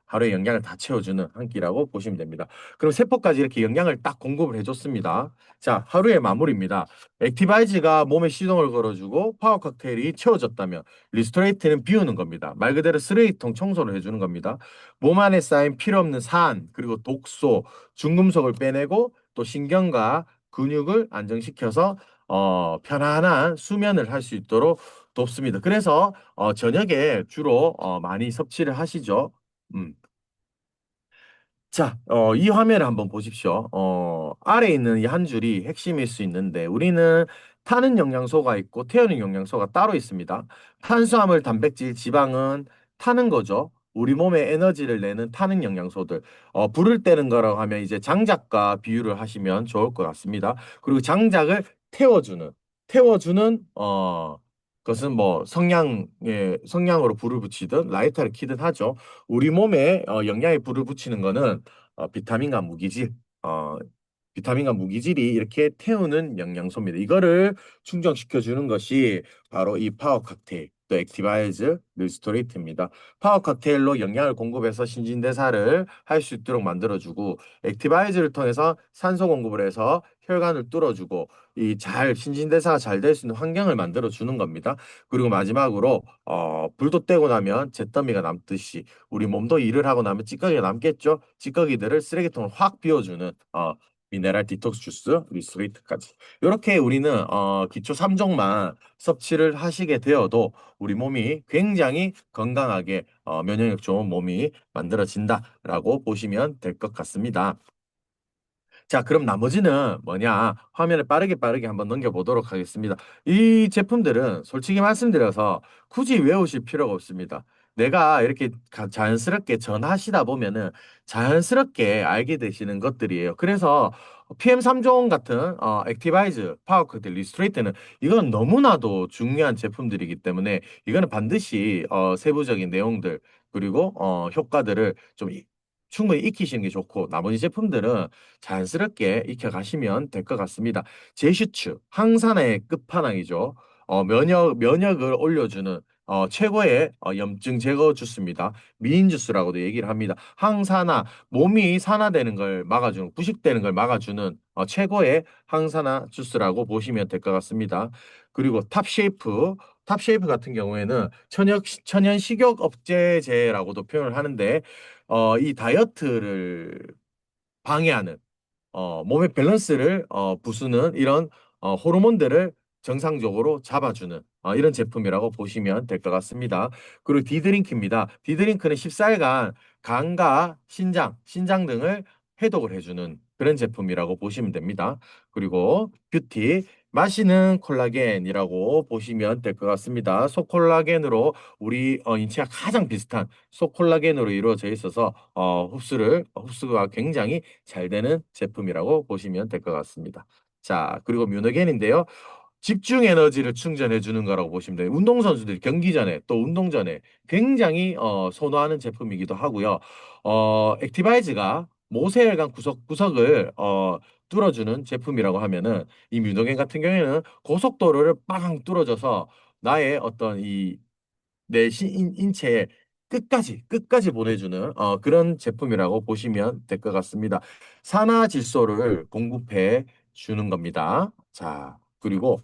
하루의 영양을 다 채워주는 한 끼라고 보시면 됩니다. 그럼 세포까지 이렇게 영양을 딱 공급을 해줬습니다. 자, 하루의 마무리입니다. 액티바이즈가 몸에 시동을 걸어주고 파워 칵테일이 채워졌다면 리스토레이트는 비우는 겁니다. 말 그대로 쓰레기통 청소를 해주는 겁니다. 몸 안에 쌓인 필요 없는 산 그리고 독소, 중금속을 빼내고 또 신경과 근육을 안정시켜서 편안한 수면을 할 수 있도록 돕습니다. 그래서 저녁에 주로 많이 섭취를 하시죠. 음. 자, 이 화면을 한번 보십시오. 아래에 있는 이 한 줄이 핵심일 수 있는데 우리는 타는 영양소가 있고 태우는 영양소가 따로 있습니다. 탄수화물, 단백질, 지방은 타는 거죠. 우리 몸에 에너지를 내는 타는 영양소들. 불을 때는 거라고 하면 이제 장작과 비유를 하시면 좋을 것 같습니다. 그리고 장작을 태워주는 것은 뭐 성냥으로 불을 붙이든 라이터를 켜든 하죠. 우리 몸에 영양에 불을 붙이는 거는 비타민과 무기질, 비타민과 무기질이 이렇게 태우는 영양소입니다. 이거를 충족시켜 주는 것이 바로 이 파워 칵테일. 또 액티바이즈, 리스토레이트입니다. 파워 칵테일로 영양을 공급해서 신진대사를 할 수 있도록 만들어주고 액티바이즈를 통해서 산소 공급을 해서 혈관을 뚫어주고 이 잘 신진대사가 잘 될 수 있는 환경을 만들어 주는 겁니다. 그리고 마지막으로 불도 떼고 나면 잿더미가 남듯이 우리 몸도 일을 하고 나면 찌꺼기가 남겠죠. 찌꺼기들을 쓰레기통을 확 비워주는 미네랄 디톡스 주스 리스토레이트까지 이렇게 우리는 기초 3종만 섭취를 하시게 되어도 우리 몸이 굉장히 건강하게 면역력 좋은 몸이 만들어진다라고 보시면 될 것 같습니다. 자, 그럼 나머지는 뭐냐? 화면을 빠르게 한번 넘겨보도록 하겠습니다. 이 제품들은 솔직히 말씀드려서 굳이 외우실 필요가 없습니다. 내가 이렇게 자연스럽게 전하시다 보면은 자연스럽게 알게 되시는 것들이에요. 그래서 PM3종 같은 액티바이즈, 파워커트, 리스트레이트는 이건 너무나도 중요한 제품들이기 때문에 이거는 반드시 세부적인 내용들 그리고 효과들을 좀 충분히 익히시는 게 좋고 나머지 제품들은 자연스럽게 익혀가시면 될 것 같습니다. 제슈츠, 항산화의 끝판왕이죠. 면역을 올려주는 최고의 염증 제거 주스입니다. 미인 주스라고도 얘기를 합니다. 항산화, 몸이 산화되는 걸 막아주는, 부식되는 걸 막아주는 최고의 항산화 주스라고 보시면 될 것 같습니다. 그리고 탑쉐이프, 탑쉐이프 같은 경우에는 천연 식욕 억제제라고도 표현을 하는데 이 다이어트를 방해하는 몸의 밸런스를 부수는 이런 호르몬들을 정상적으로 잡아주는 이런 제품이라고 보시면 될 것 같습니다. 그리고 디드링크입니다. 디드링크는 14일간 간과 신장 등을 해독을 해주는 그런 제품이라고 보시면 됩니다. 그리고 뷰티, 마시는 콜라겐이라고 보시면 될 것 같습니다. 소콜라겐으로 우리 인체가 가장 비슷한 소콜라겐으로 이루어져 있어서 흡수가 굉장히 잘 되는 제품이라고 보시면 될 것 같습니다. 자, 그리고 뮤너겐인데요. 집중 에너지를 충전해 주는 거라고 보시면 돼요. 운동선수들이 경기 전에 또 운동 전에 굉장히 선호하는 제품이기도 하고요. 액티바이즈가 모세혈관 구석구석을 뚫어주는 제품이라고 하면은 이 뮤너겐 같은 경우에는 고속도로를 빵 뚫어져서 나의 어떤 내 인체에 끝까지 보내주는 그런 제품이라고 보시면 될 것 같습니다. 산화질소를 공급해 주는 겁니다. 자, 그리고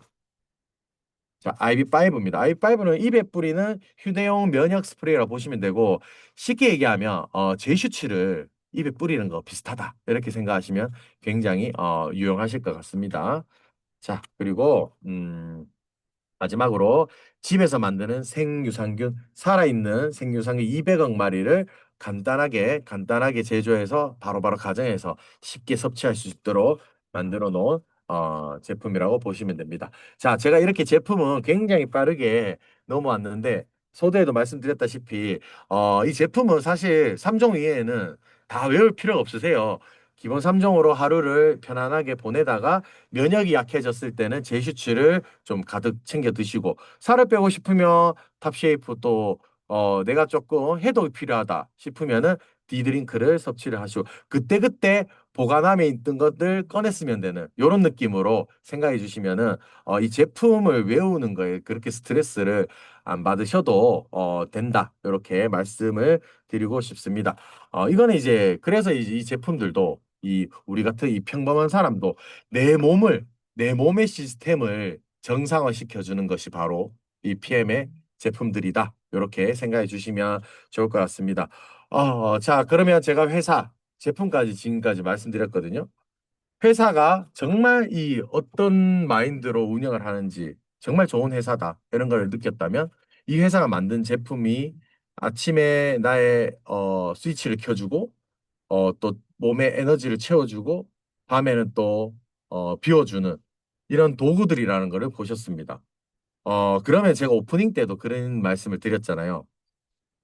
자, IV5입니다. IV5는 입에 뿌리는 휴대용 면역 스프레이라고 보시면 되고 쉽게 얘기하면 제슈치를 입에 뿌리는 거 비슷하다. 이렇게 생각하시면 굉장히 유용하실 것 같습니다. 자, 그리고 마지막으로 집에서 만드는 생유산균, 살아있는 생유산균 200억 마리를 간단하게 제조해서 바로바로 가정에서 쉽게 섭취할 수 있도록 만들어 놓은 제품이라고 보시면 됩니다. 자, 제가 이렇게 제품은 굉장히 빠르게 넘어왔는데 소개에도 말씀드렸다시피 이 제품은 사실 3종 이외에는 다 외울 필요가 없으세요. 기본 3종으로 하루를 편안하게 보내다가 면역이 약해졌을 때는 제슈츠를 좀 가득 챙겨 드시고 살을 빼고 싶으면 탑쉐이프 또 내가 조금 해독이 필요하다 싶으면은 디드링크를 섭취를 하시고 그때그때 보관함에 있던 것들 꺼냈으면 되는 이런 느낌으로 생각해 주시면은 이 제품을 외우는 거에 그렇게 스트레스를 안 받으셔도 된다 이렇게 말씀을 드리고 싶습니다. 이거는 이제 그래서 이 제품들도 이 우리 같은 이 평범한 사람도 내 몸의 시스템을 정상화시켜 주는 것이 바로 이 PM의 제품들이다. 이렇게 생각해 주시면 좋을 것 같습니다. 자, 그러면 제가 회사 제품까지 지금까지 말씀드렸거든요. 회사가 정말 이 어떤 마인드로 운영을 하는지 정말 좋은 회사다. 이런 걸 느꼈다면 이 회사가 만든 제품이 아침에 나의 스위치를 켜주고 또 몸에 에너지를 채워주고 밤에는 또 비워주는 이런 도구들이라는 거를 보셨습니다. 그러면 제가 오프닝 때도 그런 말씀을 드렸잖아요.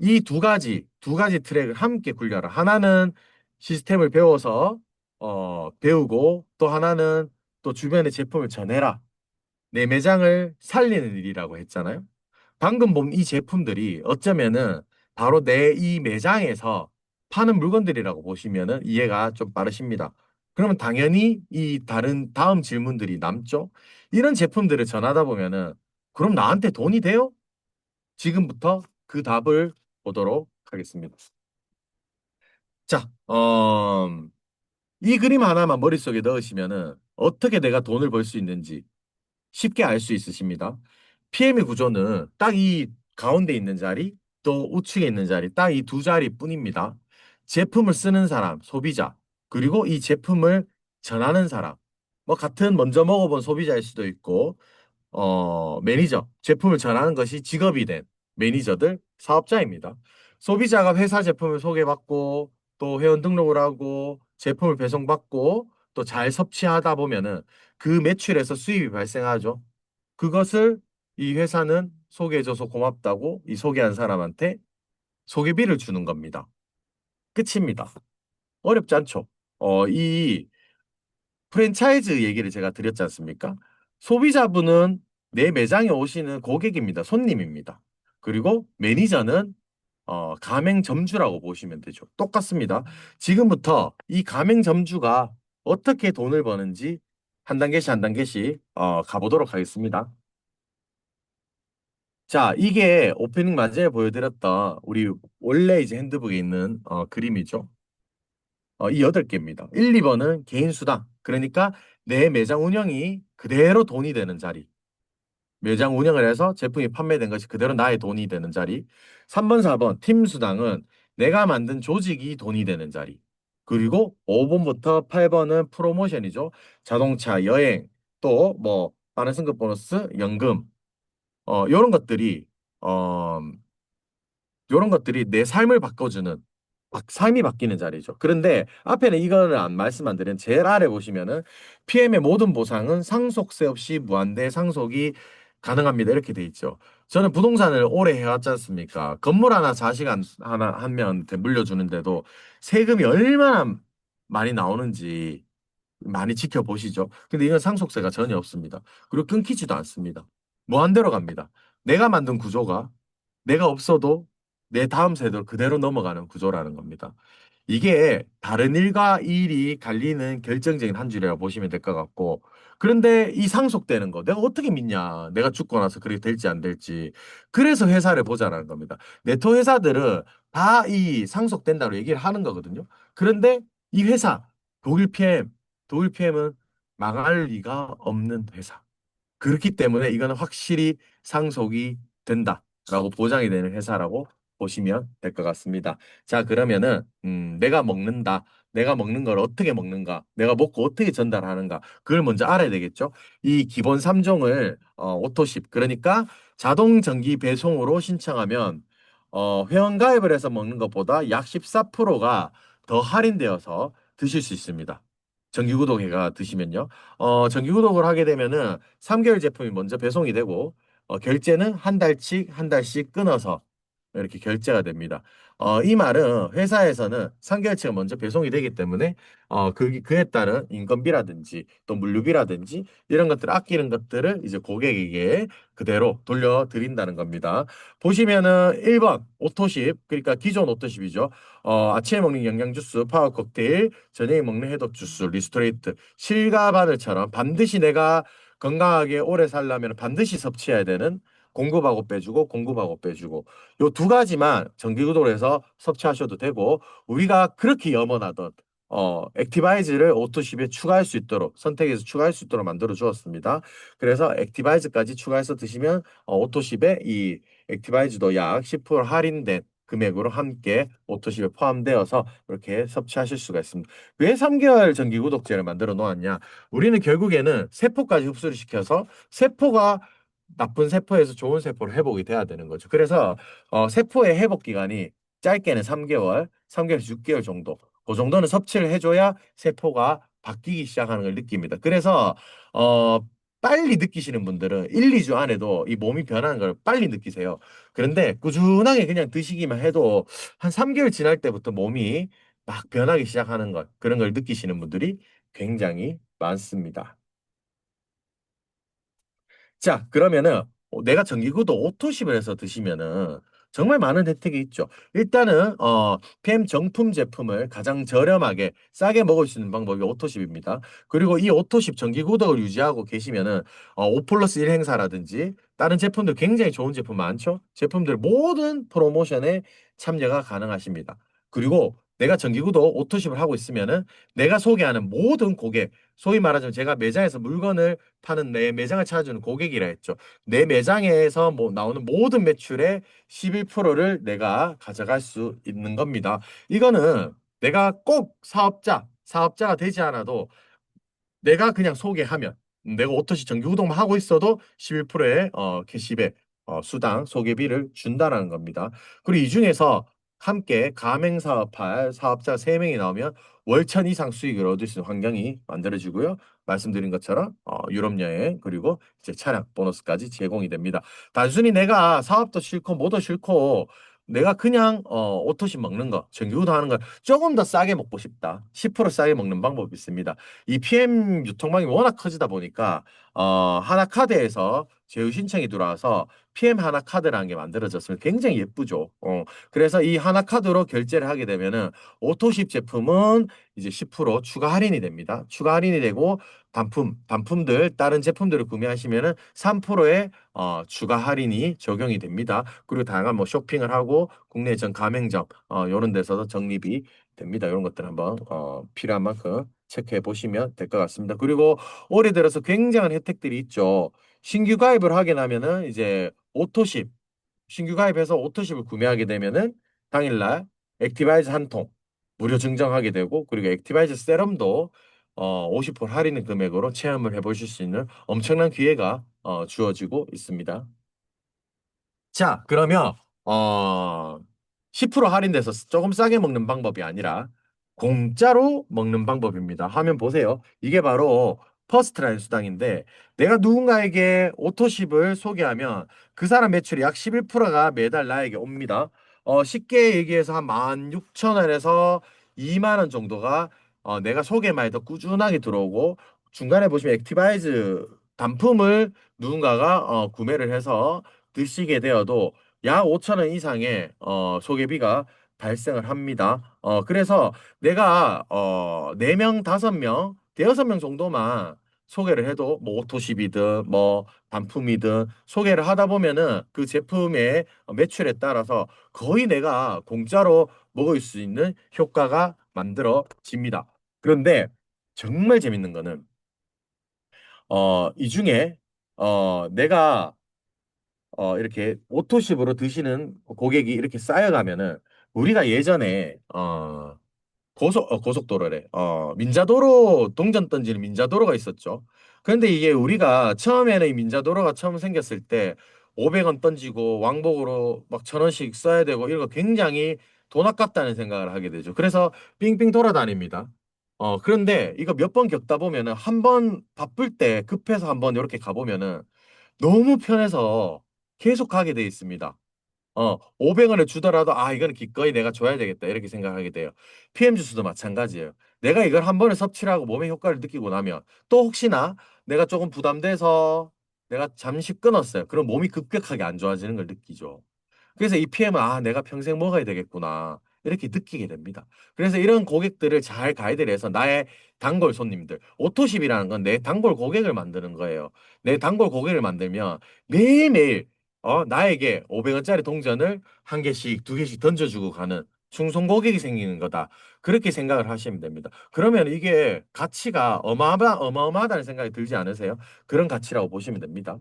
이 두 가지 트랙을 함께 굴려라. 하나는 시스템을 배워서 배우고 또 하나는 또 주변의 제품을 전해라. 내 매장을 살리는 일이라고 했잖아요. 방금 본 이 제품들이 어쩌면은 바로 내 이 매장에서 파는 물건들이라고 보시면은 이해가 좀 빠르십니다. 그러면 당연히 이 다음 질문들이 남죠. 이런 제품들을 전하다 보면은 그럼 나한테 돈이 돼요? 지금부터 그 답을 보도록 하겠습니다. 자, 이 그림 하나만 머릿속에 넣으시면은 어떻게 내가 돈을 벌 수 있는지 쉽게 알 수 있으십니다. PM의 구조는 딱 이 가운데 있는 자리, 또 우측에 있는 자리, 딱 이 두 자리뿐입니다. 제품을 쓰는 사람, 소비자, 그리고 이 제품을 전하는 사람, 뭐 같은 먼저 먹어본 소비자일 수도 있고, 매니저, 제품을 전하는 것이 직업이 된 매니저들, 사업자입니다. 소비자가 회사 제품을 소개받고, 또 회원 등록을 하고, 제품을 배송받고, 또 잘 섭취하다 보면은 그 매출에서 수입이 발생하죠. 그것을 이 회사는 소개해줘서 고맙다고 이 소개한 사람한테 소개비를 주는 겁니다. 끝입니다. 어렵지 않죠? 이 프랜차이즈 얘기를 제가 드렸지 않습니까? 소비자분은 내 매장에 오시는 고객입니다. 손님입니다. 그리고 매니저는 가맹점주라고 보시면 되죠. 똑같습니다. 지금부터 이 가맹점주가 어떻게 돈을 버는지 한 단계씩 한 단계씩 가보도록 하겠습니다. 자, 이게 오프닝 마지막에 보여드렸던 우리 원래 이제 핸드북에 있는 그림이죠. 이 8개입니다. 1, 2번은 개인 수당. 그러니까 내 매장 운영이 그대로 돈이 되는 자리. 매장 운영을 해서 제품이 판매된 것이 그대로 나의 돈이 되는 자리. 3번, 4번 팀 수당은 내가 만든 조직이 돈이 되는 자리. 그리고 5번부터 8번은 프로모션이죠. 자동차, 여행, 또 뭐 빠른 승급 보너스, 연금. 이런 것들이 어, 이런 것들이 내 삶을 바꿔주는 삶이 바뀌는 자리죠. 그런데 앞에는 이거를 말씀 안 드린 제일 아래 보시면은 PM의 모든 보상은 상속세 없이 무한대 상속이 가능합니다. 이렇게 돼 있죠. 저는 부동산을 오래 해왔지 않습니까? 건물 하나 자식 하나 한 명한테 물려주는데도 세금이 얼마나 많이 나오는지 많이 지켜보시죠. 근데 이건 상속세가 전혀 없습니다. 그리고 끊기지도 않습니다. 무한대로 갑니다. 내가 만든 구조가 내가 없어도 내 다음 세대로 그대로 넘어가는 구조라는 겁니다. 이게 다른 일과 이 일이 갈리는 결정적인 한 줄이라고 보시면 될 것 같고, 그런데 이 상속되는 거 내가 어떻게 믿냐? 내가 죽고 나서 그렇게 될지 안 될지. 그래서 회사를 보자라는 겁니다. 네트워크 회사들은 다 이 상속된다고 얘기를 하는 거거든요. 그런데 이 회사 독일 PM, 독일 PM은 망할 리가 없는 회사. 그렇기 때문에 이거는 확실히 상속이 된다라고 보장이 되는 회사라고 보시면 될 것 같습니다. 자, 그러면은 내가 먹는다. 내가 먹는 걸 어떻게 먹는가? 내가 먹고 어떻게 전달하는가? 그걸 먼저 알아야 되겠죠. 이 기본 3종을 오토십 그러니까 자동 정기 배송으로 신청하면 회원 가입을 해서 먹는 것보다 약 14%가 더 할인되어서 드실 수 있습니다. 정기구독회가 드시면요. 정기구독을 하게 되면은 3개월 제품이 먼저 배송이 되고 결제는 한 달씩 한 달씩 끊어서 이렇게 결제가 됩니다. 이 말은 회사에서는 3개월치가 먼저 배송이 되기 때문에 그에 따른 인건비라든지 또 물류비라든지 이런 것들을 아끼는 것들을 이제 고객에게 그대로 돌려드린다는 겁니다. 보시면은 1번 오토십 그러니까 기존 오토십이죠. 아침에 먹는 영양주스, 파워 칵테일, 저녁에 먹는 해독 주스, 리스토레이트, 실과 바늘처럼 반드시 내가 건강하게 오래 살려면 반드시 섭취해야 되는 공급하고 빼주고 공급하고 빼주고 요 두 가지만 정기구독을 해서 섭취하셔도 되고 우리가 그렇게 염원하던 액티바이즈를 오토십에 추가할 수 있도록 선택해서 추가할 수 있도록 만들어 주었습니다. 그래서 액티바이즈까지 추가해서 드시면 오토십에 이 액티바이즈도 약 10% 할인된 금액으로 함께 오토십에 포함되어서 이렇게 섭취하실 수가 있습니다. 왜 3개월 정기 구독제를 만들어 놓았냐? 우리는 결국에는 세포까지 흡수를 시켜서 세포가 나쁜 세포에서 좋은 세포로 회복이 돼야 되는 거죠. 그래서 세포의 회복 기간이 짧게는 3개월, 3개월에서 6개월 정도. 그 정도는 섭취를 해줘야 세포가 바뀌기 시작하는 걸 느낍니다. 그래서 빨리 느끼시는 분들은 1, 2주 안에도 이 몸이 변하는 걸 빨리 느끼세요. 그런데 꾸준하게 그냥 드시기만 해도 한 3개월 지날 때부터 몸이 막 변하기 시작하는 것, 그런 걸 느끼시는 분들이 굉장히 많습니다. 자, 그러면은 내가 전기구도 오토십을 해서 드시면은 정말 많은 혜택이 있죠. 일단은 PM 정품 제품을 가장 저렴하게 싸게 먹을 수 있는 방법이 오토십입니다. 그리고 이 오토십 정기 구독을 유지하고 계시면은 5 플러스 1 행사라든지 다른 제품들 굉장히 좋은 제품 많죠. 제품들 모든 프로모션에 참여가 가능하십니다. 그리고 내가 정기구독 오토십을 하고 있으면은 내가 소개하는 모든 고객, 소위 말하자면 제가 매장에서 물건을 파는 내 매장을 찾아주는 고객이라 했죠. 내 매장에서 뭐 나오는 모든 매출의 11%를 내가 가져갈 수 있는 겁니다. 이거는 내가 꼭 사업자가 되지 않아도 내가 그냥 소개하면 내가 오토시 정기구독만 하고 있어도 11%의 캐시백 수당 소개비를 준다라는 겁니다. 그리고 이 중에서 함께 가맹 사업할 사업자 3명이 나오면 월천 이상 수익을 얻을 수 있는 환경이 만들어지고요. 말씀드린 것처럼 유럽 여행 그리고 이제 차량 보너스까지 제공이 됩니다. 단순히 내가 사업도 싫고 뭐도 싫고 내가 그냥 오토시 먹는 거, 정기구독 하는 걸 조금 더 싸게 먹고 싶다. 10% 싸게 먹는 방법이 있습니다. 이 PM 유통망이 워낙 커지다 보니까 하나카드에서 제휴 신청이 들어와서 PM 하나카드라는 게 만들어졌으면 굉장히 예쁘죠. 그래서 이 하나카드로 결제를 하게 되면은 오토십 제품은 이제 10% 추가 할인이 됩니다. 추가 할인이 되고 단품들 다른 제품들을 구매하시면은 3%의 추가 할인이 적용이 됩니다. 그리고 다양한 뭐 쇼핑을 하고 국내 전 가맹점 이런 데서도 적립이 됩니다. 이런 것들 한번 필요한 만큼 체크해 보시면 될 것 같습니다. 그리고 올해 들어서 굉장한 혜택들이 있죠. 신규 가입을 하게 되면은 이제 오토십 신규 가입해서 오토십을 구매하게 되면은 당일날 액티바이즈 한 통 무료 증정하게 되고 그리고 액티바이즈 세럼도 50% 할인 금액으로 체험을 해보실 수 있는 엄청난 기회가 주어지고 있습니다. 자, 그러면 어 10% 할인돼서 조금 싸게 먹는 방법이 아니라 공짜로 먹는 방법입니다. 화면 보세요. 이게 바로 퍼스트라인 수당인데 내가 누군가에게 오토십을 소개하면 그 사람 매출이 약 11%가 매달 나에게 옵니다. 쉽게 얘기해서 한 16,000원에서 2만 원 정도가 내가 소개만 해도 꾸준하게 들어오고 중간에 보시면 액티바이즈 단품을 누군가가 구매를 해서 드시게 되어도 약 5천 원 이상의 소개비가 발생을 합니다. 그래서 내가 4명, 5명, 대여섯 명 정도만 소개를 해도 뭐 오토십이든 뭐 단품이든 소개를 하다 보면은 그 제품의 매출에 따라서 거의 내가 공짜로 먹을 수 있는 효과가 만들어집니다. 그런데 정말 재밌는 거는 이 중에 내가 이렇게 오토십으로 드시는 고객이 이렇게 쌓여가면은 우리가 예전에 고속도로래. 민자도로 동전 던지는 민자도로가 있었죠. 그런데 이게 우리가 처음에는 이 민자도로가 처음 생겼을 때 500원 던지고 왕복으로 막 1,000원씩 써야 되고 이런 거 굉장히 돈 아깝다는 생각을 하게 되죠. 그래서 빙빙 돌아다닙니다. 그런데 이거 몇 번 겪다 보면은 한 번 바쁠 때 급해서 한번 이렇게 가보면은 너무 편해서 계속 가게 돼 있습니다. 500원을 주더라도 아 이거는 기꺼이 내가 줘야 되겠다 이렇게 생각하게 돼요. PM 주스도 마찬가지예요. 내가 이걸 한 번에 섭취를 하고 몸의 효과를 느끼고 나면 또 혹시나 내가 조금 부담돼서 내가 잠시 끊었어요. 그럼 몸이 급격하게 안 좋아지는 걸 느끼죠. 그래서 이 PM은 아 내가 평생 먹어야 되겠구나 이렇게 느끼게 됩니다. 그래서 이런 고객들을 잘 가이드를 해서 나의 단골 손님들 오토십이라는 건 내 단골 고객을 만드는 거예요. 내 단골 고객을 만들면 매일매일 나에게 500원짜리 동전을 한 개씩 두 개씩 던져주고 가는 충성 고객이 생기는 거다. 그렇게 생각을 하시면 됩니다. 그러면 이게 가치가 어마어마하다는 생각이 들지 않으세요? 그런 가치라고 보시면 됩니다.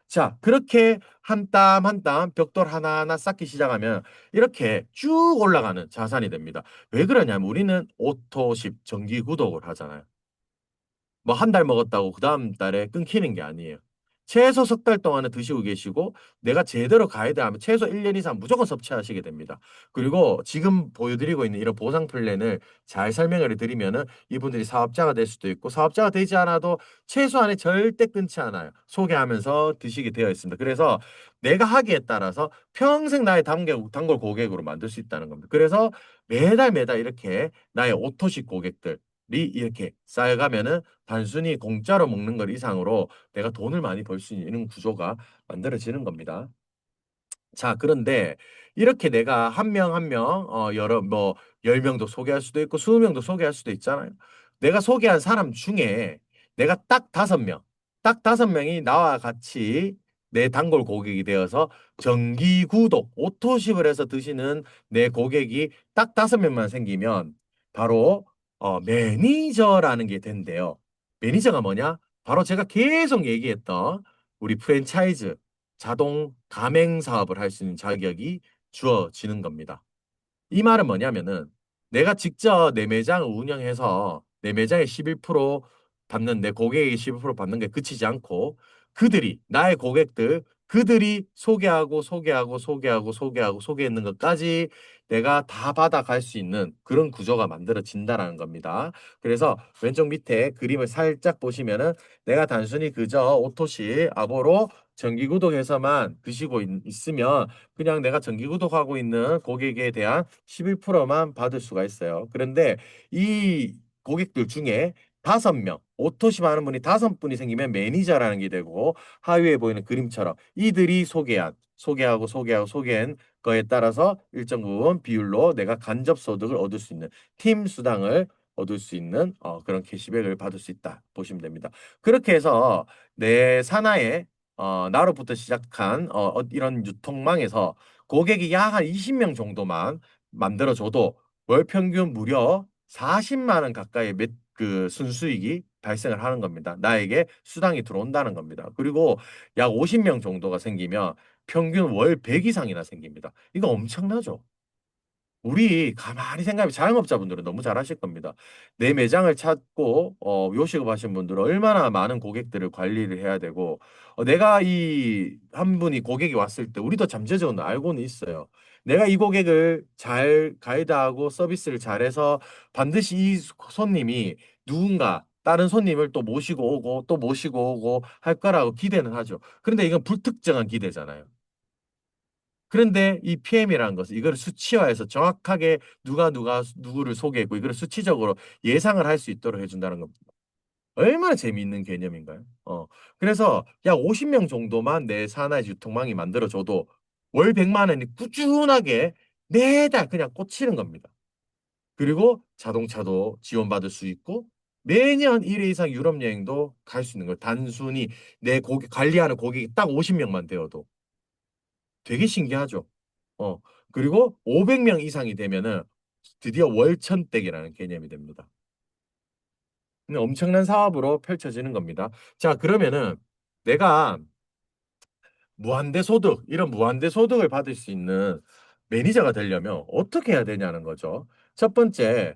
자, 그렇게 한 땀 한 땀 벽돌 하나하나 쌓기 시작하면 이렇게 쭉 올라가는 자산이 됩니다. 왜 그러냐면 우리는 오토십 정기 구독을 하잖아요. 뭐 한 달 먹었다고 그 다음 달에 끊기는 게 아니에요. 최소 석 달 동안은 드시고 계시고 내가 제대로 가이드하면 최소 1년 이상 무조건 섭취하시게 됩니다. 그리고 지금 보여드리고 있는 이런 보상 플랜을 잘 설명을 드리면은 이분들이 사업자가 될 수도 있고 사업자가 되지 않아도 최소한의 절대 끊지 않아요. 소개하면서 드시게 되어 있습니다. 그래서 내가 하기에 따라서 평생 나의 단골 고객으로 만들 수 있다는 겁니다. 그래서 매달 매달 이렇게 나의 오토식 고객들 이 이렇게 쌓여가면은 단순히 공짜로 먹는 것 이상으로 내가 돈을 많이 벌 수 있는 구조가 만들어지는 겁니다. 자, 그런데 이렇게 내가 한 명 한 명, 여러, 뭐, 10명도 소개할 수도 있고, 20명도 소개할 수도 있잖아요. 내가 소개한 사람 중에 내가 딱 5명, 딱 5명이 나와 같이 내 단골 고객이 되어서 정기 구독, 오토십을 해서 드시는 내 고객이 딱 5명만 생기면 바로, 매니저라는 게 된대요. 매니저가 뭐냐? 바로 제가 계속 얘기했던 우리 프랜차이즈, 자동 가맹 사업을 할 수 있는 자격이 주어지는 겁니다. 이 말은 뭐냐면은 내가 직접 내 매장을 운영해서 내 매장에 11% 받는 내 고객에게 11% 받는 게 그치지 않고 그들이 나의 고객들 그들이 소개하고 소개했는 것까지 내가 다 받아갈 수 있는 그런 구조가 만들어진다라는 겁니다. 그래서 왼쪽 밑에 그림을 살짝 보시면은 내가 단순히 그저 오토시 아보로 정기 구독해서만 드시고 있으면 그냥 내가 정기 구독하고 있는 고객에 대한 11%만 받을 수가 있어요. 그런데 이 고객들 중에 5명, 오토시 많은 분이 5분이 생기면 매니저라는 게 되고 하위에 보이는 그림처럼 이들이 소개한 거에 따라서 일정 부분 비율로 내가 간접 소득을 얻을 수 있는 팀 수당을 얻을 수 있는 그런 캐시백을 받을 수 있다 보시면 됩니다. 그렇게 해서 내 산하에 나로부터 시작한 이런 유통망에서 고객이 약 한 20명 정도만 만들어줘도 월 평균 무려 40만 원 가까이 그 순수익이 발생을 하는 겁니다. 나에게 수당이 들어온다는 겁니다. 그리고 약 50명 정도가 생기면 평균 월 100 이상이나 생깁니다. 이거 엄청나죠? 우리 가만히 생각하면 자영업자분들은 너무 잘하실 겁니다. 내 매장을 찾고 요식업 하신 분들은 얼마나 많은 고객들을 관리를 해야 되고 내가 이 한 분이 고객이 왔을 때 우리도 잠재적으로 알고는 있어요. 내가 이 고객을 잘 가이드하고 서비스를 잘해서 반드시 이 손님이 누군가 다른 손님을 또 모시고 오고 또 모시고 오고 할 거라고 기대는 하죠. 그런데 이건 불특정한 기대잖아요. 그런데 이 PM이라는 것은 이걸 수치화해서 정확하게 누가 누구를 소개했고 이걸 수치적으로 예상을 할 수 있도록 해준다는 겁니다. 얼마나 재미있는 개념인가요? 그래서 약 50명 정도만 내 산하의 유통망이 만들어줘도 월 100만 원이 꾸준하게 매달 그냥 꽂히는 겁니다. 그리고 자동차도 지원받을 수 있고 매년 1회 이상 유럽 여행도 갈 수 있는 거예요. 단순히 내 고객 관리하는 고객이 딱 50명만 되어도 되게 신기하죠. 어, 그리고 500명 이상이 되면은 드디어 월천댁이라는 개념이 됩니다. 엄청난 사업으로 펼쳐지는 겁니다. 자, 그러면은 내가 무한대 소득, 이런 무한대 소득을 받을 수 있는 매니저가 되려면 어떻게 해야 되냐는 거죠. 첫 번째,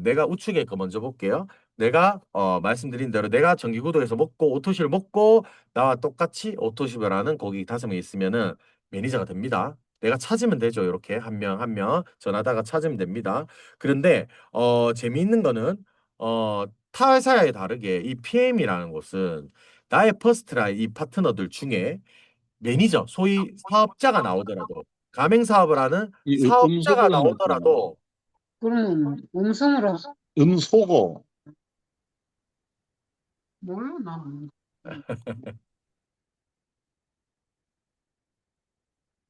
내가 우측에 거 먼저 볼게요. 내가 말씀드린 대로 내가 정기구독에서 먹고 오토시를 먹고 나와 똑같이 오토시를 하는 고객이 5명 있으면은 매니저가 됩니다. 내가 찾으면 되죠. 이렇게 한 명 한 명 전화다가 찾으면 됩니다. 그런데 재미있는 거는 타 회사에 다르게 이 PM이라는 곳은 나의 퍼스트라인 이 파트너들 중에 매니저, 소위 사업자가 나오더라도, 가맹 사업을 하는 사업자가 음소거는 거잖아. 나오더라도, 그러면 음성으로 음소거. 몰라 나는.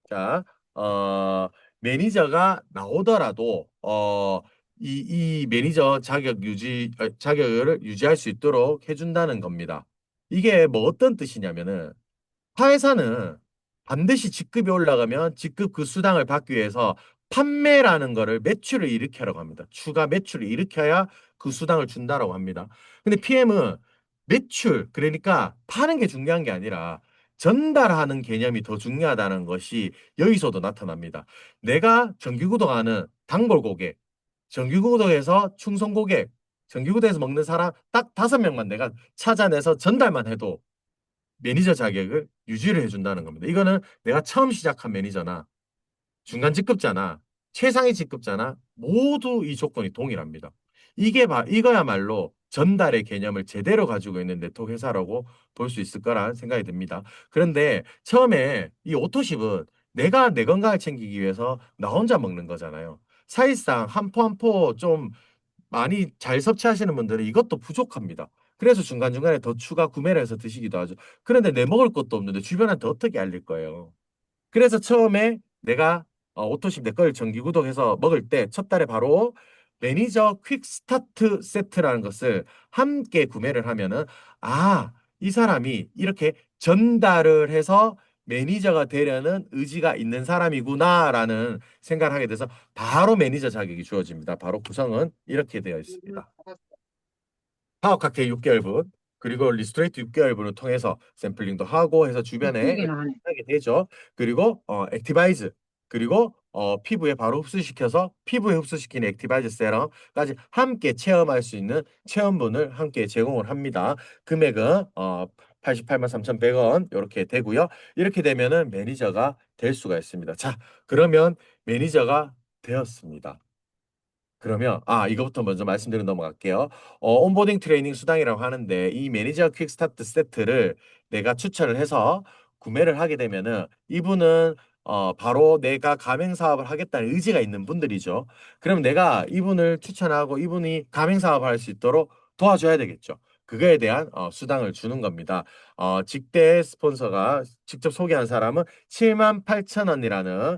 자, 매니저가 나오더라도, 이 매니저 자격을 유지할 수 있도록 해준다는 겁니다. 이게 뭐 어떤 뜻이냐면은, 회사는 반드시 직급이 올라가면 직급 그 수당을 받기 위해서 판매라는 거를 매출을 일으켜라고 합니다. 추가 매출을 일으켜야 그 수당을 준다라고 합니다. 근데 PM은 매출, 그러니까 파는 게 중요한 게 아니라 전달하는 개념이 더 중요하다는 것이 여기서도 나타납니다. 내가 정기구독하는 단골 고객, 정기구독에서 충성 고객, 정기구독에서 먹는 사람 딱 5명만 내가 찾아내서 전달만 해도 매니저 자격을 유지를 해준다는 겁니다. 이거는 내가 처음 시작한 매니저나 중간 직급자나 최상위 직급자나 모두 이 조건이 동일합니다. 이거야말로 전달의 개념을 제대로 가지고 있는 네트워크 회사라고 볼 수 있을 거라 생각이 듭니다. 그런데 처음에 이 오토십은 내가 내 건강을 챙기기 위해서 나 혼자 먹는 거잖아요. 사실상 한 포 한 포 좀 많이 잘 섭취하시는 분들은 이것도 부족합니다. 그래서 중간중간에 더 추가 구매를 해서 드시기도 하죠. 그런데 내 먹을 것도 없는데 주변한테 어떻게 알릴 거예요? 그래서 처음에 내가 오토십 내 걸 정기 구독해서 먹을 때 첫 달에 바로 매니저 퀵 스타트 세트라는 것을 함께 구매를 하면은 아, 이 사람이 이렇게 전달을 해서 매니저가 되려는 의지가 있는 사람이구나라는 생각을 하게 돼서 바로 매니저 자격이 주어집니다. 바로 구성은 이렇게 되어 있습니다. 파워 칵테일 6개월분, 그리고 리스토레이트 6개월분을 통해서 샘플링도 하고 해서 주변에 이쁘긴 하네. 하게 되죠. 그리고 액티바이즈, 그리고 피부에 바로 흡수시켜서 피부에 흡수시키는 액티바이즈 세럼까지 함께 체험할 수 있는 체험분을 함께 제공을 합니다. 금액은 88만 3,100원 이렇게 되고요. 이렇게 되면은 매니저가 될 수가 있습니다. 자, 그러면 매니저가 되었습니다. 그러면 이거부터 먼저 말씀드리고 넘어갈게요. 온보딩 트레이닝 수당이라고 하는데 이 매니저 퀵 스타트 세트를 내가 추천을 해서 구매를 하게 되면은 이분은 바로 내가 가맹 사업을 하겠다는 의지가 있는 분들이죠. 그럼 내가 이분을 추천하고 이분이 가맹 사업을 할 수 있도록 도와줘야 되겠죠. 그거에 대한 수당을 주는 겁니다. 직대 스폰서가 직접 소개한 사람은 7만 8천 원이라는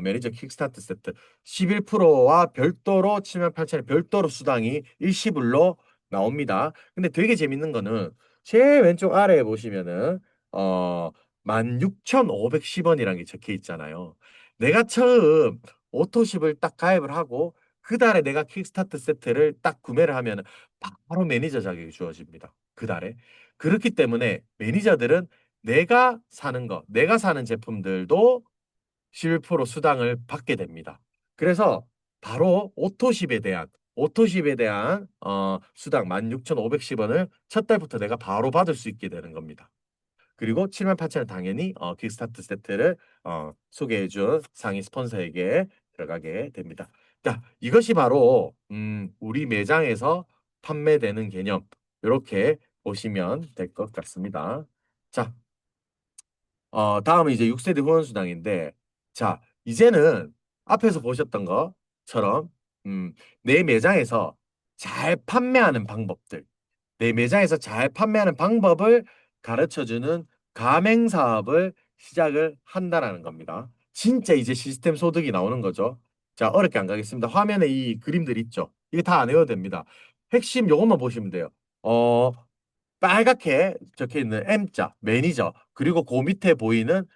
매니저 킥스타트 세트 11%와 별도로 7만 8천원 별도로 수당이 일시불로 나옵니다. 근데 되게 재밌는 거는 제일 왼쪽 아래에 보시면은 어 16,510원이라는 게 적혀 있잖아요. 내가 처음 오토십을 딱 가입을 하고 그 달에 내가 킥스타트 세트를 딱 구매를 하면 바로 매니저 자격이 주어집니다. 그 달에. 그렇기 때문에 매니저들은 내가 사는 제품들도 11% 수당을 받게 됩니다. 그래서 바로 오토십에 대한 수당 16,510원을 첫 달부터 내가 바로 받을 수 있게 되는 겁니다. 그리고 7만 8천원 당연히 킥스타트 세트를 소개해준 상위 스폰서에게 들어가게 됩니다. 자, 이것이 바로 우리 매장에서 판매되는 개념 이렇게 보시면 될 것 같습니다. 자, 다음은 이제 6세대 후원수당인데, 자, 이제는 앞에서 보셨던 것처럼, 내 매장에서 잘 판매하는 방법들, 내 매장에서 잘 판매하는 방법을 가르쳐주는 가맹 사업을 시작을 한다라는 겁니다. 진짜 이제 시스템 소득이 나오는 거죠. 자, 어렵게 안 가겠습니다. 화면에 이 그림들 있죠? 이거 다 안 외워도 됩니다. 핵심 요것만 보시면 돼요. 빨갛게 적혀 있는 M자 매니저 그리고 그 밑에 보이는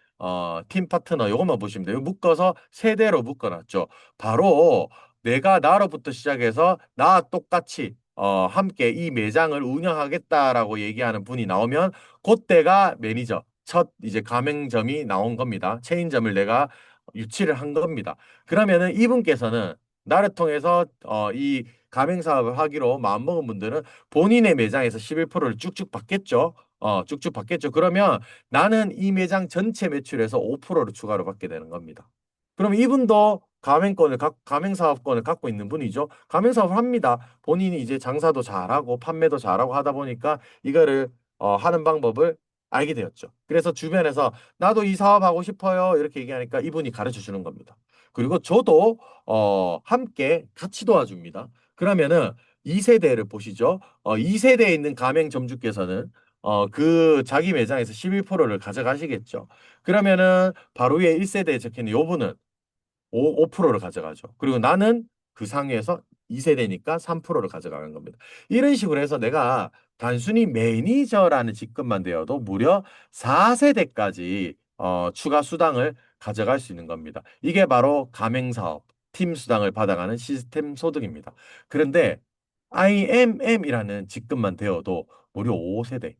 팀 파트너 요것만 보시면 돼요. 묶어서 세대로 묶어놨죠. 바로 내가 나로부터 시작해서 나 똑같이 함께 이 매장을 운영하겠다라고 얘기하는 분이 나오면 그때가 매니저 첫 이제 가맹점이 나온 겁니다. 체인점을 내가 유치를 한 겁니다. 그러면은 이분께서는 나를 통해서 이 가맹 사업을 하기로 마음먹은 분들은 본인의 매장에서 11%를 쭉쭉 받겠죠. 쭉쭉 받겠죠. 그러면 나는 이 매장 전체 매출에서 5%를 추가로 받게 되는 겁니다. 그럼 이분도 가맹 사업권을 갖고 있는 분이죠. 가맹 사업을 합니다. 본인이 이제 장사도 잘하고 판매도 잘하고 하다 보니까 이거를 하는 방법을 알게 되었죠. 그래서 주변에서 나도 이 사업 하고 싶어요. 이렇게 얘기하니까 이분이 가르쳐 주는 겁니다. 그리고 저도 함께 같이 도와줍니다. 그러면은 2세대를 보시죠. 2세대에 있는 가맹점주께서는 그 자기 매장에서 11%를 가져가시겠죠. 그러면은 바로 위에 1세대에 적혀 있는 요분은 5%를 가져가죠. 그리고 나는 그 상위에서 2세대니까 3%를 가져가는 겁니다. 이런 식으로 해서 내가 단순히 매니저라는 직급만 되어도 무려 4세대까지 추가 수당을 가져갈 수 있는 겁니다. 이게 바로 가맹사업, 팀 수당을 받아가는 시스템 소득입니다. 그런데 IMM이라는 직급만 되어도 무려 5세대,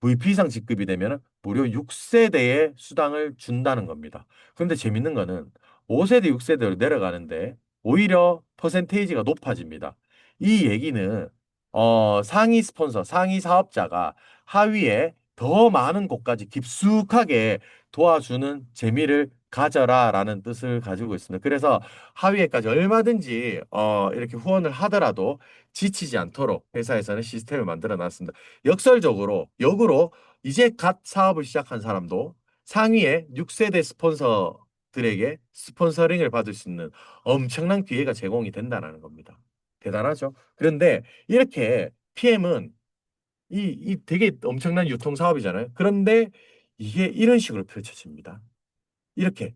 VP 이상 직급이 되면 무려 6세대의 수당을 준다는 겁니다. 그런데 재밌는 거는 5세대, 6세대로 내려가는데 오히려 퍼센테이지가 높아집니다. 이 얘기는 상위 스폰서, 상위 사업자가 하위에 더 많은 곳까지 깊숙하게 도와주는 재미를 가져라라는 뜻을 가지고 있습니다. 그래서 하위에까지 얼마든지 이렇게 후원을 하더라도 지치지 않도록 회사에서는 시스템을 만들어 놨습니다. 역으로 이제 갓 사업을 시작한 사람도 상위의 6세대 스폰서들에게 스폰서링을 받을 수 있는 엄청난 기회가 제공이 된다는 겁니다. 대단하죠? 그런데 이렇게 PM은 이 되게 엄청난 유통 사업이잖아요. 그런데 이게 이런 식으로 펼쳐집니다. 이렇게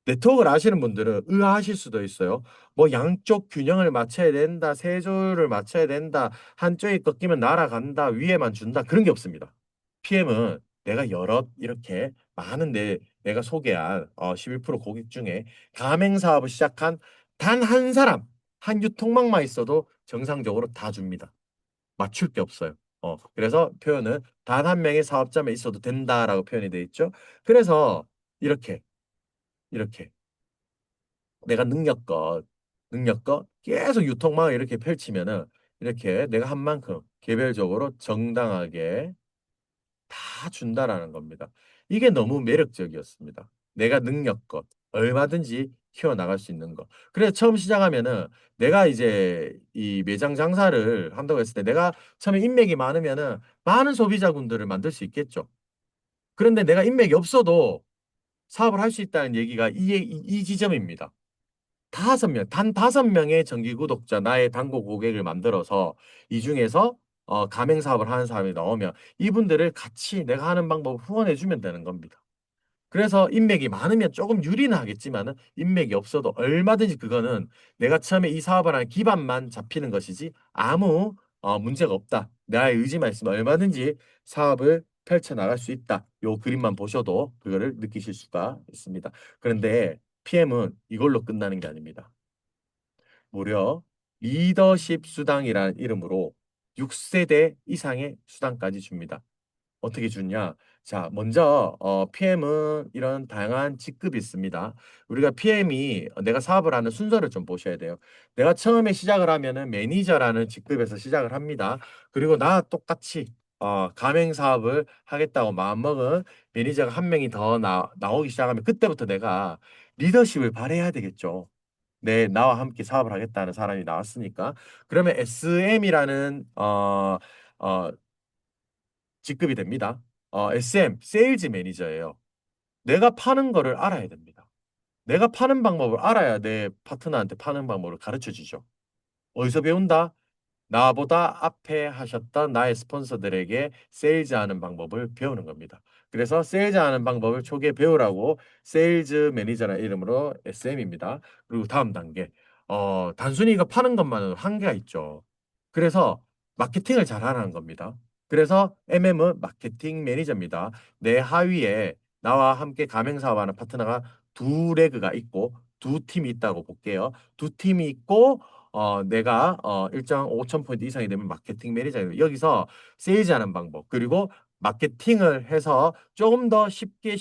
네트워크를 아시는 분들은 의아하실 수도 있어요. 뭐 양쪽 균형을 맞춰야 된다, 세조를 맞춰야 된다, 한쪽이 꺾이면 날아간다, 위에만 준다 그런 게 없습니다. PM은 내가 여럿 이렇게 많은 내가 소개한 11% 고객 중에 가맹 사업을 시작한 단 한 사람, 한 유통망만 있어도 정상적으로 다 줍니다. 맞출 게 없어요. 그래서 표현은 단 한 명의 사업자만 있어도 된다라고 표현이 돼 있죠. 그래서 이렇게 이렇게 내가 능력껏 계속 유통망을 이렇게 펼치면은 이렇게 내가 한 만큼 개별적으로 정당하게 다 준다라는 겁니다. 이게 너무 매력적이었습니다. 내가 능력껏 얼마든지 키워나갈 수 있는 거. 그래서 처음 시작하면은 내가 이제 이 매장 장사를 한다고 했을 때 내가 처음에 인맥이 많으면은 많은 소비자군들을 만들 수 있겠죠. 그런데 내가 인맥이 없어도 사업을 할 수 있다는 얘기가 이 지점입니다. 단 5명의 정기 구독자, 나의 단골 고객을 만들어서 이 중에서 가맹 사업을 하는 사람이 나오면 이분들을 같이 내가 하는 방법을 후원해 주면 되는 겁니다. 그래서 인맥이 많으면 조금 유리는 하겠지만은 인맥이 없어도 얼마든지 그거는 내가 처음에 이 사업을 하는 기반만 잡히는 것이지 아무 문제가 없다. 나의 의지만 있으면 얼마든지 사업을 펼쳐 나갈 수 있다. 요 그림만 보셔도 그거를 느끼실 수가 있습니다. 그런데 PM은 이걸로 끝나는 게 아닙니다. 무려 리더십 수당이라는 이름으로 6세대 이상의 수당까지 줍니다. 어떻게 주냐? 자, 먼저 PM은 이런 다양한 직급이 있습니다. 우리가 PM이 내가 사업을 하는 순서를 좀 보셔야 돼요. 내가 처음에 시작을 하면은 매니저라는 직급에서 시작을 합니다. 그리고 나 똑같이 가맹 사업을 하겠다고 마음먹은 매니저가 한 명이 더 나오기 시작하면 그때부터 내가 리더십을 발휘해야 되겠죠. 나와 함께 사업을 하겠다는 사람이 나왔으니까. 그러면 SM이라는 어, 직급이 됩니다. SM, 세일즈 매니저예요. 내가 파는 거를 알아야 됩니다. 내가 파는 방법을 알아야 내 파트너한테 파는 방법을 가르쳐 주죠. 어디서 배운다? 나보다 앞에 하셨던 나의 스폰서들에게 세일즈하는 방법을 배우는 겁니다. 그래서 세일즈하는 방법을 초기에 배우라고 세일즈 매니저라는 이름으로 SM입니다. 그리고 다음 단계. 단순히 이거 파는 것만은 한계가 있죠. 그래서 마케팅을 잘 하라는 겁니다. 그래서 MM은 마케팅 매니저입니다. 내 하위에 나와 함께 가맹 사업하는 파트너가 두 레그가 있고 두 팀이 있다고 볼게요. 두 팀이 있고 내가 일정 5천 포인트 이상이 되면 마케팅 매니저예요. 여기서 세일즈하는 방법 그리고 마케팅을 해서 조금 더 쉽게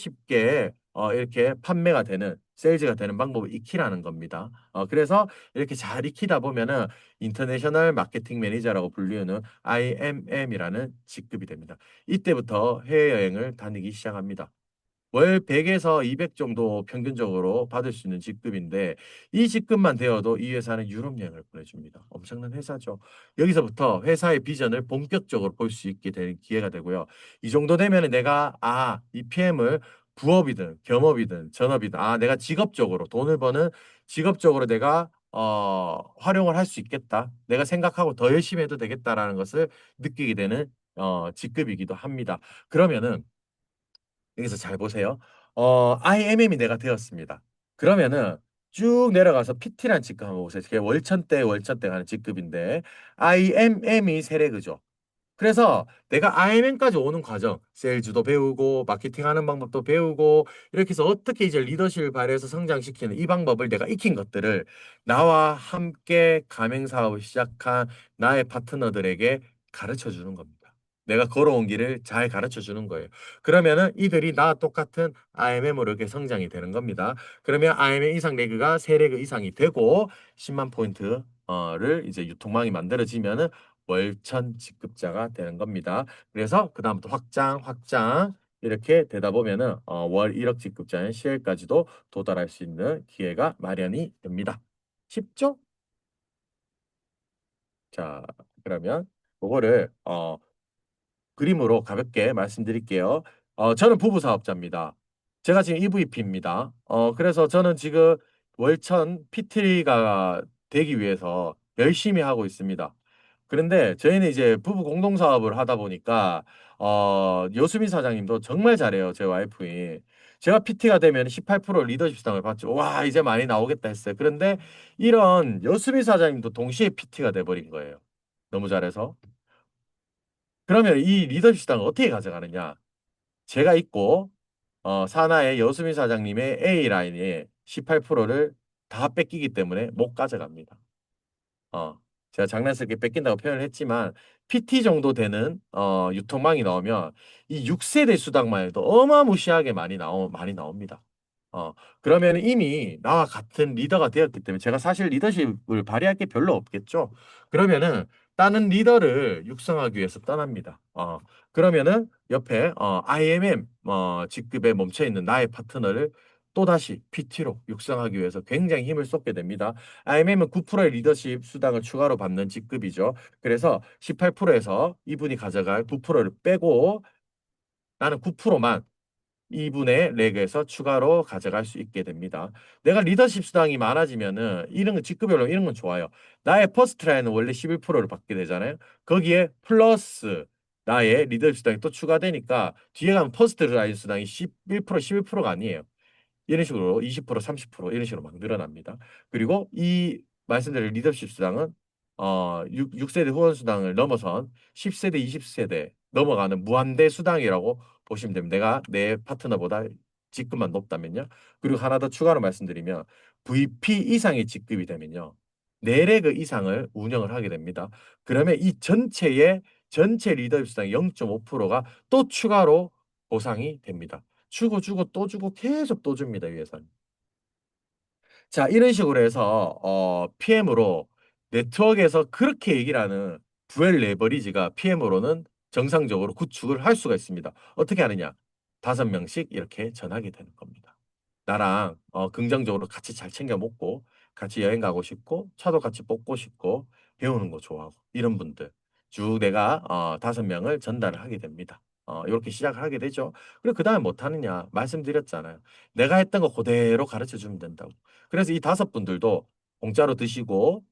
이렇게 판매가 되는 세일즈가 되는 방법을 익히라는 겁니다. 그래서 이렇게 잘 익히다 보면은 인터내셔널 마케팅 매니저라고 불리는 IMM이라는 직급이 됩니다. 이때부터 해외여행을 다니기 시작합니다. 월 100에서 200 정도 평균적으로 받을 수 있는 직급인데 이 직급만 되어도 이 회사는 유럽 여행을 보내줍니다. 엄청난 회사죠. 여기서부터 회사의 비전을 본격적으로 볼 수 있게 되는 기회가 되고요. 이 정도 되면 내가 이 PM을 부업이든 겸업이든 전업이든 내가 직업적으로 돈을 버는 직업적으로 내가 활용을 할 수 있겠다. 내가 생각하고 더 열심히 해도 되겠다라는 것을 느끼게 되는 직급이기도 합니다. 그러면은 여기서 잘 보세요. IMM이 내가 되었습니다. 그러면은 쭉 내려가서 PT라는 직급 한번 보세요. 그게 월천대 가는 직급인데 IMM이 세레그죠. 그래서 내가 IMM까지 오는 과정, 세일즈도 배우고 마케팅하는 방법도 배우고 이렇게 해서 어떻게 이제 리더십을 발휘해서 성장시키는 이 방법을 내가 익힌 것들을 나와 함께 가맹 사업을 시작한 나의 파트너들에게 가르쳐 주는 겁니다. 내가 걸어온 길을 잘 가르쳐 주는 거예요. 그러면은 이들이 나와 똑같은 IMM으로 이렇게 성장이 되는 겁니다. 그러면 IMM 이상 레그가 3레그 이상이 되고 10만 포인트를 이제 유통망이 만들어지면은 월천 직급자가 되는 겁니다. 그래서 그다음부터 확장 이렇게 되다 보면은 월 1억 직급자인 CL까지도 도달할 수 있는 기회가 마련이 됩니다. 쉽죠? 자, 그러면 그거를 그림으로 가볍게 말씀드릴게요. 저는 부부 사업자입니다. 제가 지금 EVP입니다. 그래서 저는 지금 월천 PT가 되기 위해서 열심히 하고 있습니다. 그런데 저희는 이제 부부 공동 사업을 하다 보니까 여수민 사장님도 정말 잘해요. 제 와이프이. 제가 PT가 되면 18% 리더십 수당을 받죠. 와, 이제 많이 나오겠다 했어요. 그런데 이런 여수비 사장님도 동시에 PT가 돼버린 거예요. 너무 잘해서. 그러면 이 리더십 수당을 어떻게 가져가느냐? 제가 있고 산하의 여수민 사장님의 A라인에 18%를 다 뺏기기 때문에 못 가져갑니다. 어, 제가 장난스럽게 뺏긴다고 표현을 했지만 PT 정도 되는 유통망이 나오면 이 6세대 수당만 해도 어마무시하게 많이 나옵니다. 어, 그러면 이미 나와 같은 리더가 되었기 때문에 제가 사실 리더십을 발휘할 게 별로 없겠죠. 그러면은 다른 리더를 육성하기 위해서 떠납니다. 그러면은 옆에 IMM 직급에 멈춰 있는 나의 파트너를 또다시 PT로 육성하기 위해서 굉장히 힘을 쏟게 됩니다. IMM은 9%의 리더십 수당을 추가로 받는 직급이죠. 그래서 18%에서 이분이 가져갈 9%를 빼고 나는 9%만 이분의 렉에서 추가로 가져갈 수 있게 됩니다. 내가 리더십 수당이 많아지면은 이런 건 직급별로 이런 건 좋아요. 나의 퍼스트 라인은 원래 11%를 받게 되잖아요. 거기에 플러스 나의 리더십 수당이 또 추가되니까 뒤에 가면 퍼스트 라인 수당이 11%, 11%가 아니에요. 이런 식으로 20%, 30% 이런 식으로 막 늘어납니다. 그리고 이 말씀드린 리더십 수당은 6세대 후원 수당을 넘어선 10세대, 20세대 넘어가는 무한대 수당이라고 보시면 됩니다. 내가 내 파트너보다 직급만 높다면요. 그리고 하나 더 추가로 말씀드리면 VP 이상의 직급이 되면요. 4레그 이상을 운영을 하게 됩니다. 그러면 이 전체 리더십 수당 0.5%가 또 추가로 보상이 됩니다. 주고 또 주고 계속 또 줍니다, 위에서는. 자, 이런 식으로 해서 PM으로 네트워크에서 그렇게 얘기를 하는 부엘 레버리지가 PM으로는 정상적으로 구축을 할 수가 있습니다. 어떻게 하느냐? 5명씩 이렇게 전하게 되는 겁니다. 나랑 긍정적으로 같이 잘 챙겨 먹고 같이 여행 가고 싶고 차도 같이 뽑고 싶고 배우는 거 좋아하고 이런 분들 쭉 내가 5명을 전달을 하게 됩니다. 이렇게 시작을 하게 되죠. 그리고 그 다음에 못하느냐? 말씀드렸잖아요. 내가 했던 거 그대로 가르쳐 주면 된다고. 그래서 이 5분들도 공짜로 드시고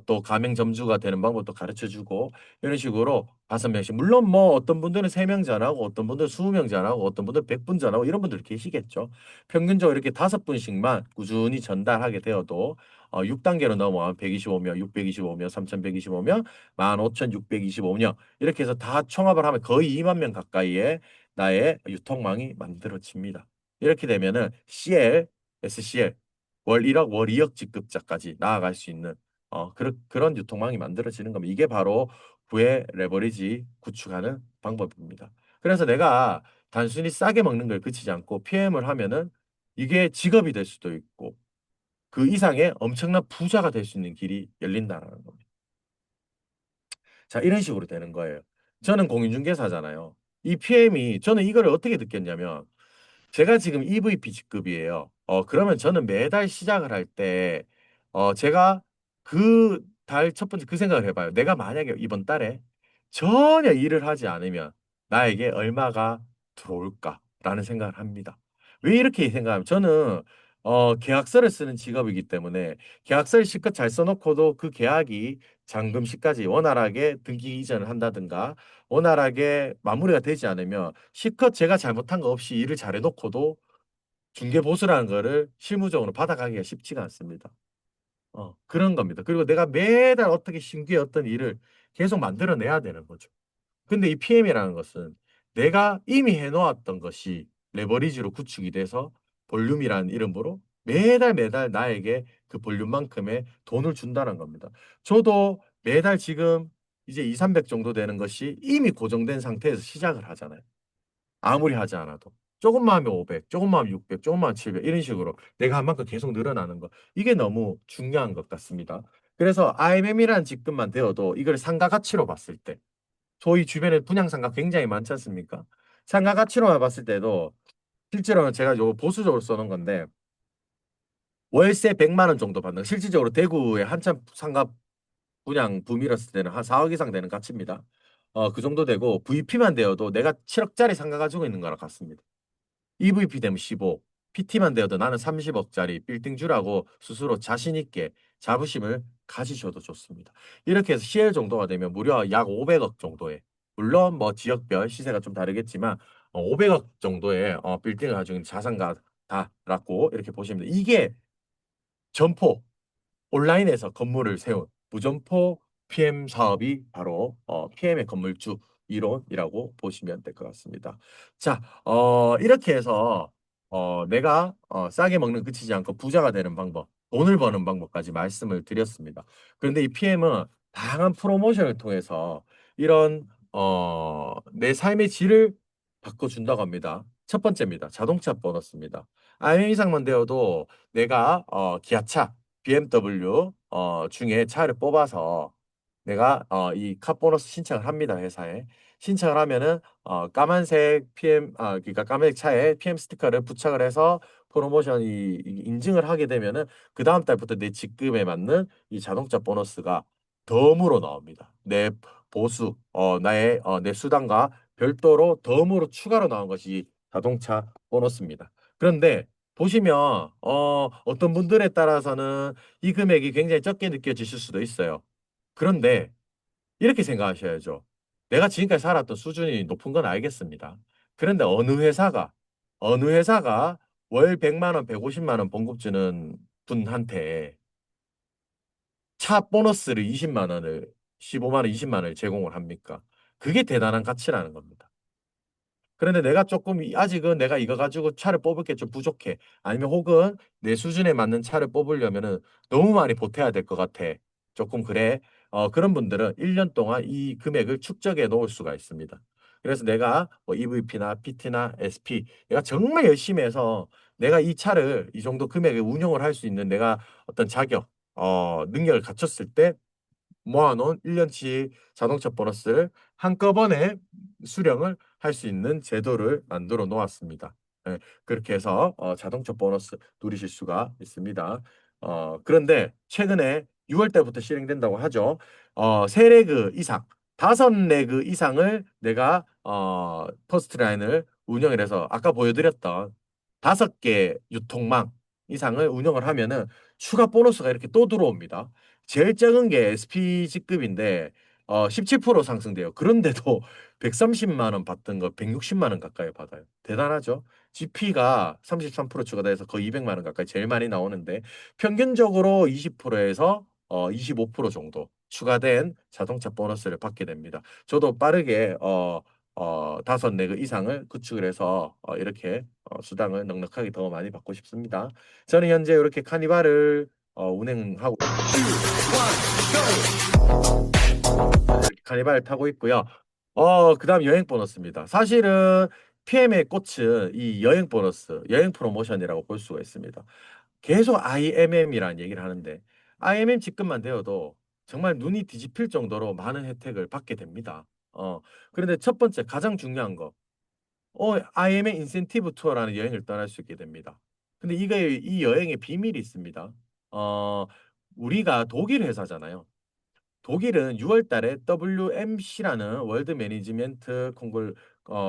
또 가맹 점주가 되는 방법도 가르쳐 주고 이런 식으로 5명씩 물론 뭐 어떤 분들은 3명 전하고 어떤 분들은 20명 전하고 어떤 분들은 100분 전하고 이런 분들 계시겠죠. 평균적으로 이렇게 5분씩만 꾸준히 전달하게 되어도 6단계로 넘어가면 125명, 625명, 3125명, 15,625명 이렇게 해서 다 총합을 하면 거의 2만 명 가까이의 나의 유통망이 만들어집니다. 이렇게 되면은 CL, SCL 월 1억, 월 2억 직급자까지 나아갈 수 있는 그런 유통망이 만들어지는 겁니다. 이게 바로 부의 레버리지 구축하는 방법입니다. 그래서 내가 단순히 싸게 먹는 걸 그치지 않고 PM을 하면은 이게 직업이 될 수도 있고 그 이상의 엄청난 부자가 될 수 있는 길이 열린다라는 겁니다. 자, 이런 식으로 되는 거예요. 저는 공인중개사잖아요. 이 PM이 저는 이걸 어떻게 느꼈냐면 제가 지금 EVP 직급이에요. 그러면 저는 매달 시작을 할 때, 제가 그 달 첫 번째 그 생각을 해봐요. 내가 만약에 이번 달에 전혀 일을 하지 않으면 나에게 얼마가 들어올까라는 생각을 합니다. 왜 이렇게 생각하면 저는 계약서를 쓰는 직업이기 때문에 계약서를 실컷 잘 써놓고도 그 계약이 잔금시까지 원활하게 등기 이전을 한다든가 원활하게 마무리가 되지 않으면 실컷 제가 잘못한 거 없이 일을 잘해놓고도 중개보수라는 거를 실무적으로 받아가기가 쉽지가 않습니다. 그런 겁니다. 그리고 내가 매달 어떻게 신규의 어떤 일을 계속 만들어내야 되는 거죠. 근데 이 PM이라는 것은 내가 이미 해놓았던 것이 레버리지로 구축이 돼서 볼륨이라는 이름으로 매달 매달 나에게 그 볼륨만큼의 돈을 준다는 겁니다. 저도 매달 지금 이제 2, 300 정도 되는 것이 이미 고정된 상태에서 시작을 하잖아요. 아무리 하지 않아도. 조금만 하면 500, 조금만 하면 600, 조금만 하면 700 이런 식으로 내가 한 만큼 계속 늘어나는 거. 이게 너무 중요한 것 같습니다. 그래서 IMM이라는 직급만 되어도 이걸 상가 가치로 봤을 때 저희 주변에 분양상가 굉장히 많지 않습니까? 상가 가치로만 봤을 때도 실제로는 제가 요 보수적으로 써놓은 건데 월세 100만 원 정도 받는 실질적으로 대구에 한참 상가 분양 붐이었을 때는 한 4억 이상 되는 가치입니다. 그 정도 되고 VP만 되어도 내가 7억짜리 상가 가지고 있는 거랑 같습니다. EVP 되면 15, PT만 되어도 나는 30억짜리 빌딩 주라고 스스로 자신 있게 자부심을 가지셔도 좋습니다. 이렇게 해서 CL 정도가 되면 무려 약 500억 정도의 물론 뭐 지역별 시세가 좀 다르겠지만 500억 정도의 빌딩을 가지고 있는 자산가다라고 이렇게 보시면 돼요. 이게 점포 온라인에서 건물을 세운 무점포 PM 사업이 바로 PM의 건물주 이론이라고 보시면 될 것 같습니다. 자, 이렇게 해서 내가 싸게 먹는 그치지 않고 부자가 되는 방법, 돈을 버는 방법까지 말씀을 드렸습니다. 그런데 이 PM은 다양한 프로모션을 통해서 이런 내 삶의 질을 바꿔준다고 합니다. 첫 번째입니다. 자동차 보너스입니다. IM 이상만 되어도 내가 기아차 BMW 중에 차를 뽑아서 내가 이 카 보너스 신청을 합니다. 회사에 신청을 하면은 까만색 PM 그러니까 까만색 차에 PM 스티커를 부착을 해서 프로모션이 인증을 하게 되면은 그 다음 달부터 내 직급에 맞는 이 자동차 보너스가 덤으로 나옵니다. 내 보수 나의 내 수당과 별도로 덤으로 추가로 나온 것이 자동차 보너스입니다. 그런데 보시면 어떤 분들에 따라서는 이 금액이 굉장히 적게 느껴지실 수도 있어요. 그런데 이렇게 생각하셔야죠. 내가 지금까지 살았던 수준이 높은 건 알겠습니다. 그런데 어느 회사가 월 100만 원, 150만 원 봉급 주는 분한테 차 보너스를 20만 원을 15만 원, 20만 원을 제공을 합니까? 그게 대단한 가치라는 겁니다. 그런데 내가 조금 아직은 내가 이거 가지고 차를 뽑을 게 좀 부족해. 아니면 혹은 내 수준에 맞는 차를 뽑으려면은 너무 많이 보태야 될 것 같아. 조금 그래. 그런 분들은 1년 동안 이 금액을 축적해 놓을 수가 있습니다. 그래서 내가 뭐 EVP나 PT나 SP 내가 정말 열심히 해서 내가 이 차를 이 정도 금액에 운영을 할 수 있는 내가 어떤 자격, 능력을 갖췄을 때 모아놓은 1년치 자동차 보너스를 한꺼번에 수령을 할 수 있는 제도를 만들어 놓았습니다. 예, 그렇게 해서 자동차 보너스 누리실 수가 있습니다. 그런데 최근에 6월 달부터 실행된다고 하죠. 세 레그 이상, 5레그 이상을 내가 퍼스트 라인을 운영을 해서 아까 보여드렸던 5개 유통망 이상을 운영을 하면은 추가 보너스가 이렇게 또 들어옵니다. 제일 적은 게 SPG급인데 17% 상승돼요. 그런데도 130만 원 받던 거 160만 원 가까이 받아요. 대단하죠? GP가 33% 추가돼서 거의 200만 원 가까이 제일 많이 나오는데 평균적으로 20%에서 25% 정도 추가된 자동차 보너스를 받게 됩니다. 저도 빠르게 5레그 이상을 구축을 해서 이렇게 수당을 넉넉하게 더 많이 받고 싶습니다. 저는 현재 이렇게 카니발을 운행하고 카니발을 타고 있고요. 그다음 여행 보너스입니다. 사실은 PM의 꽃은 이 여행 보너스, 여행 프로모션이라고 볼 수가 있습니다. 계속 IMM이라는 얘기를 하는데 IMM 직급만 되어도 정말 눈이 뒤집힐 정도로 많은 혜택을 받게 됩니다. 그런데 첫 번째 가장 중요한 거, IMM 인센티브 투어라는 여행을 떠날 수 있게 됩니다. 근데 이 여행의 비밀이 있습니다. 우리가 독일 회사잖아요. 독일은 6월 달에 WMC라는 월드 매니지먼트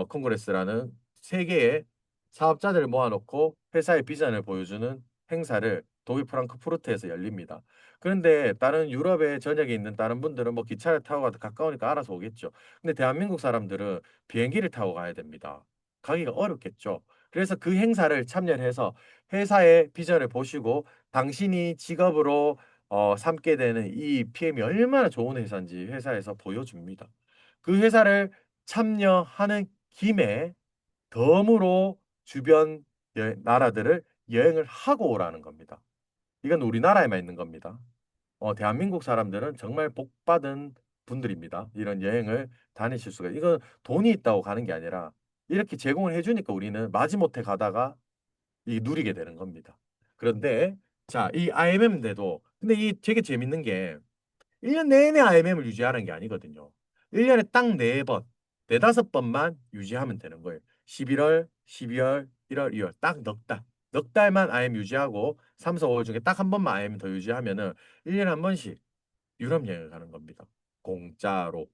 콩그레스라는 세계의 사업자들을 모아놓고 회사의 비전을 보여주는 행사를 독일 프랑크푸르트에서 열립니다. 그런데 다른 유럽의 전역에 있는 다른 분들은 뭐 기차를 타고 가도 가까우니까 알아서 오겠죠. 근데 대한민국 사람들은 비행기를 타고 가야 됩니다. 가기가 어렵겠죠. 그래서 그 행사를 참여해서 회사의 비전을 보시고 당신이 직업으로 삼게 되는 이 PM이 얼마나 좋은 회사인지 회사에서 보여줍니다. 그 회사를 참여하는 김에 덤으로 주변 나라들을 여행을 하고 오라는 겁니다. 이건 우리나라에만 있는 겁니다. 대한민국 사람들은 정말 복받은 분들입니다. 이런 여행을 다니실 수가. 이건 돈이 있다고 가는 게 아니라 이렇게 제공을 해주니까 우리는 마지못해 가다가 누리게 되는 겁니다. 그런데 자, 이 IMM인데도 근데 이 되게 재밌는 게 1년 내내 IMM을 유지하는 게 아니거든요. 1년에 딱 4번, 4~5번만 유지하면 되는 거예요. 11월, 12월, 1월, 2월 딱 넉 달. 넉 달만 IM 유지하고 3, 4, 5월 중에 딱 한 번만 IM 더 유지하면은 1년에 한 번씩 유럽 여행을 가는 겁니다. 공짜로.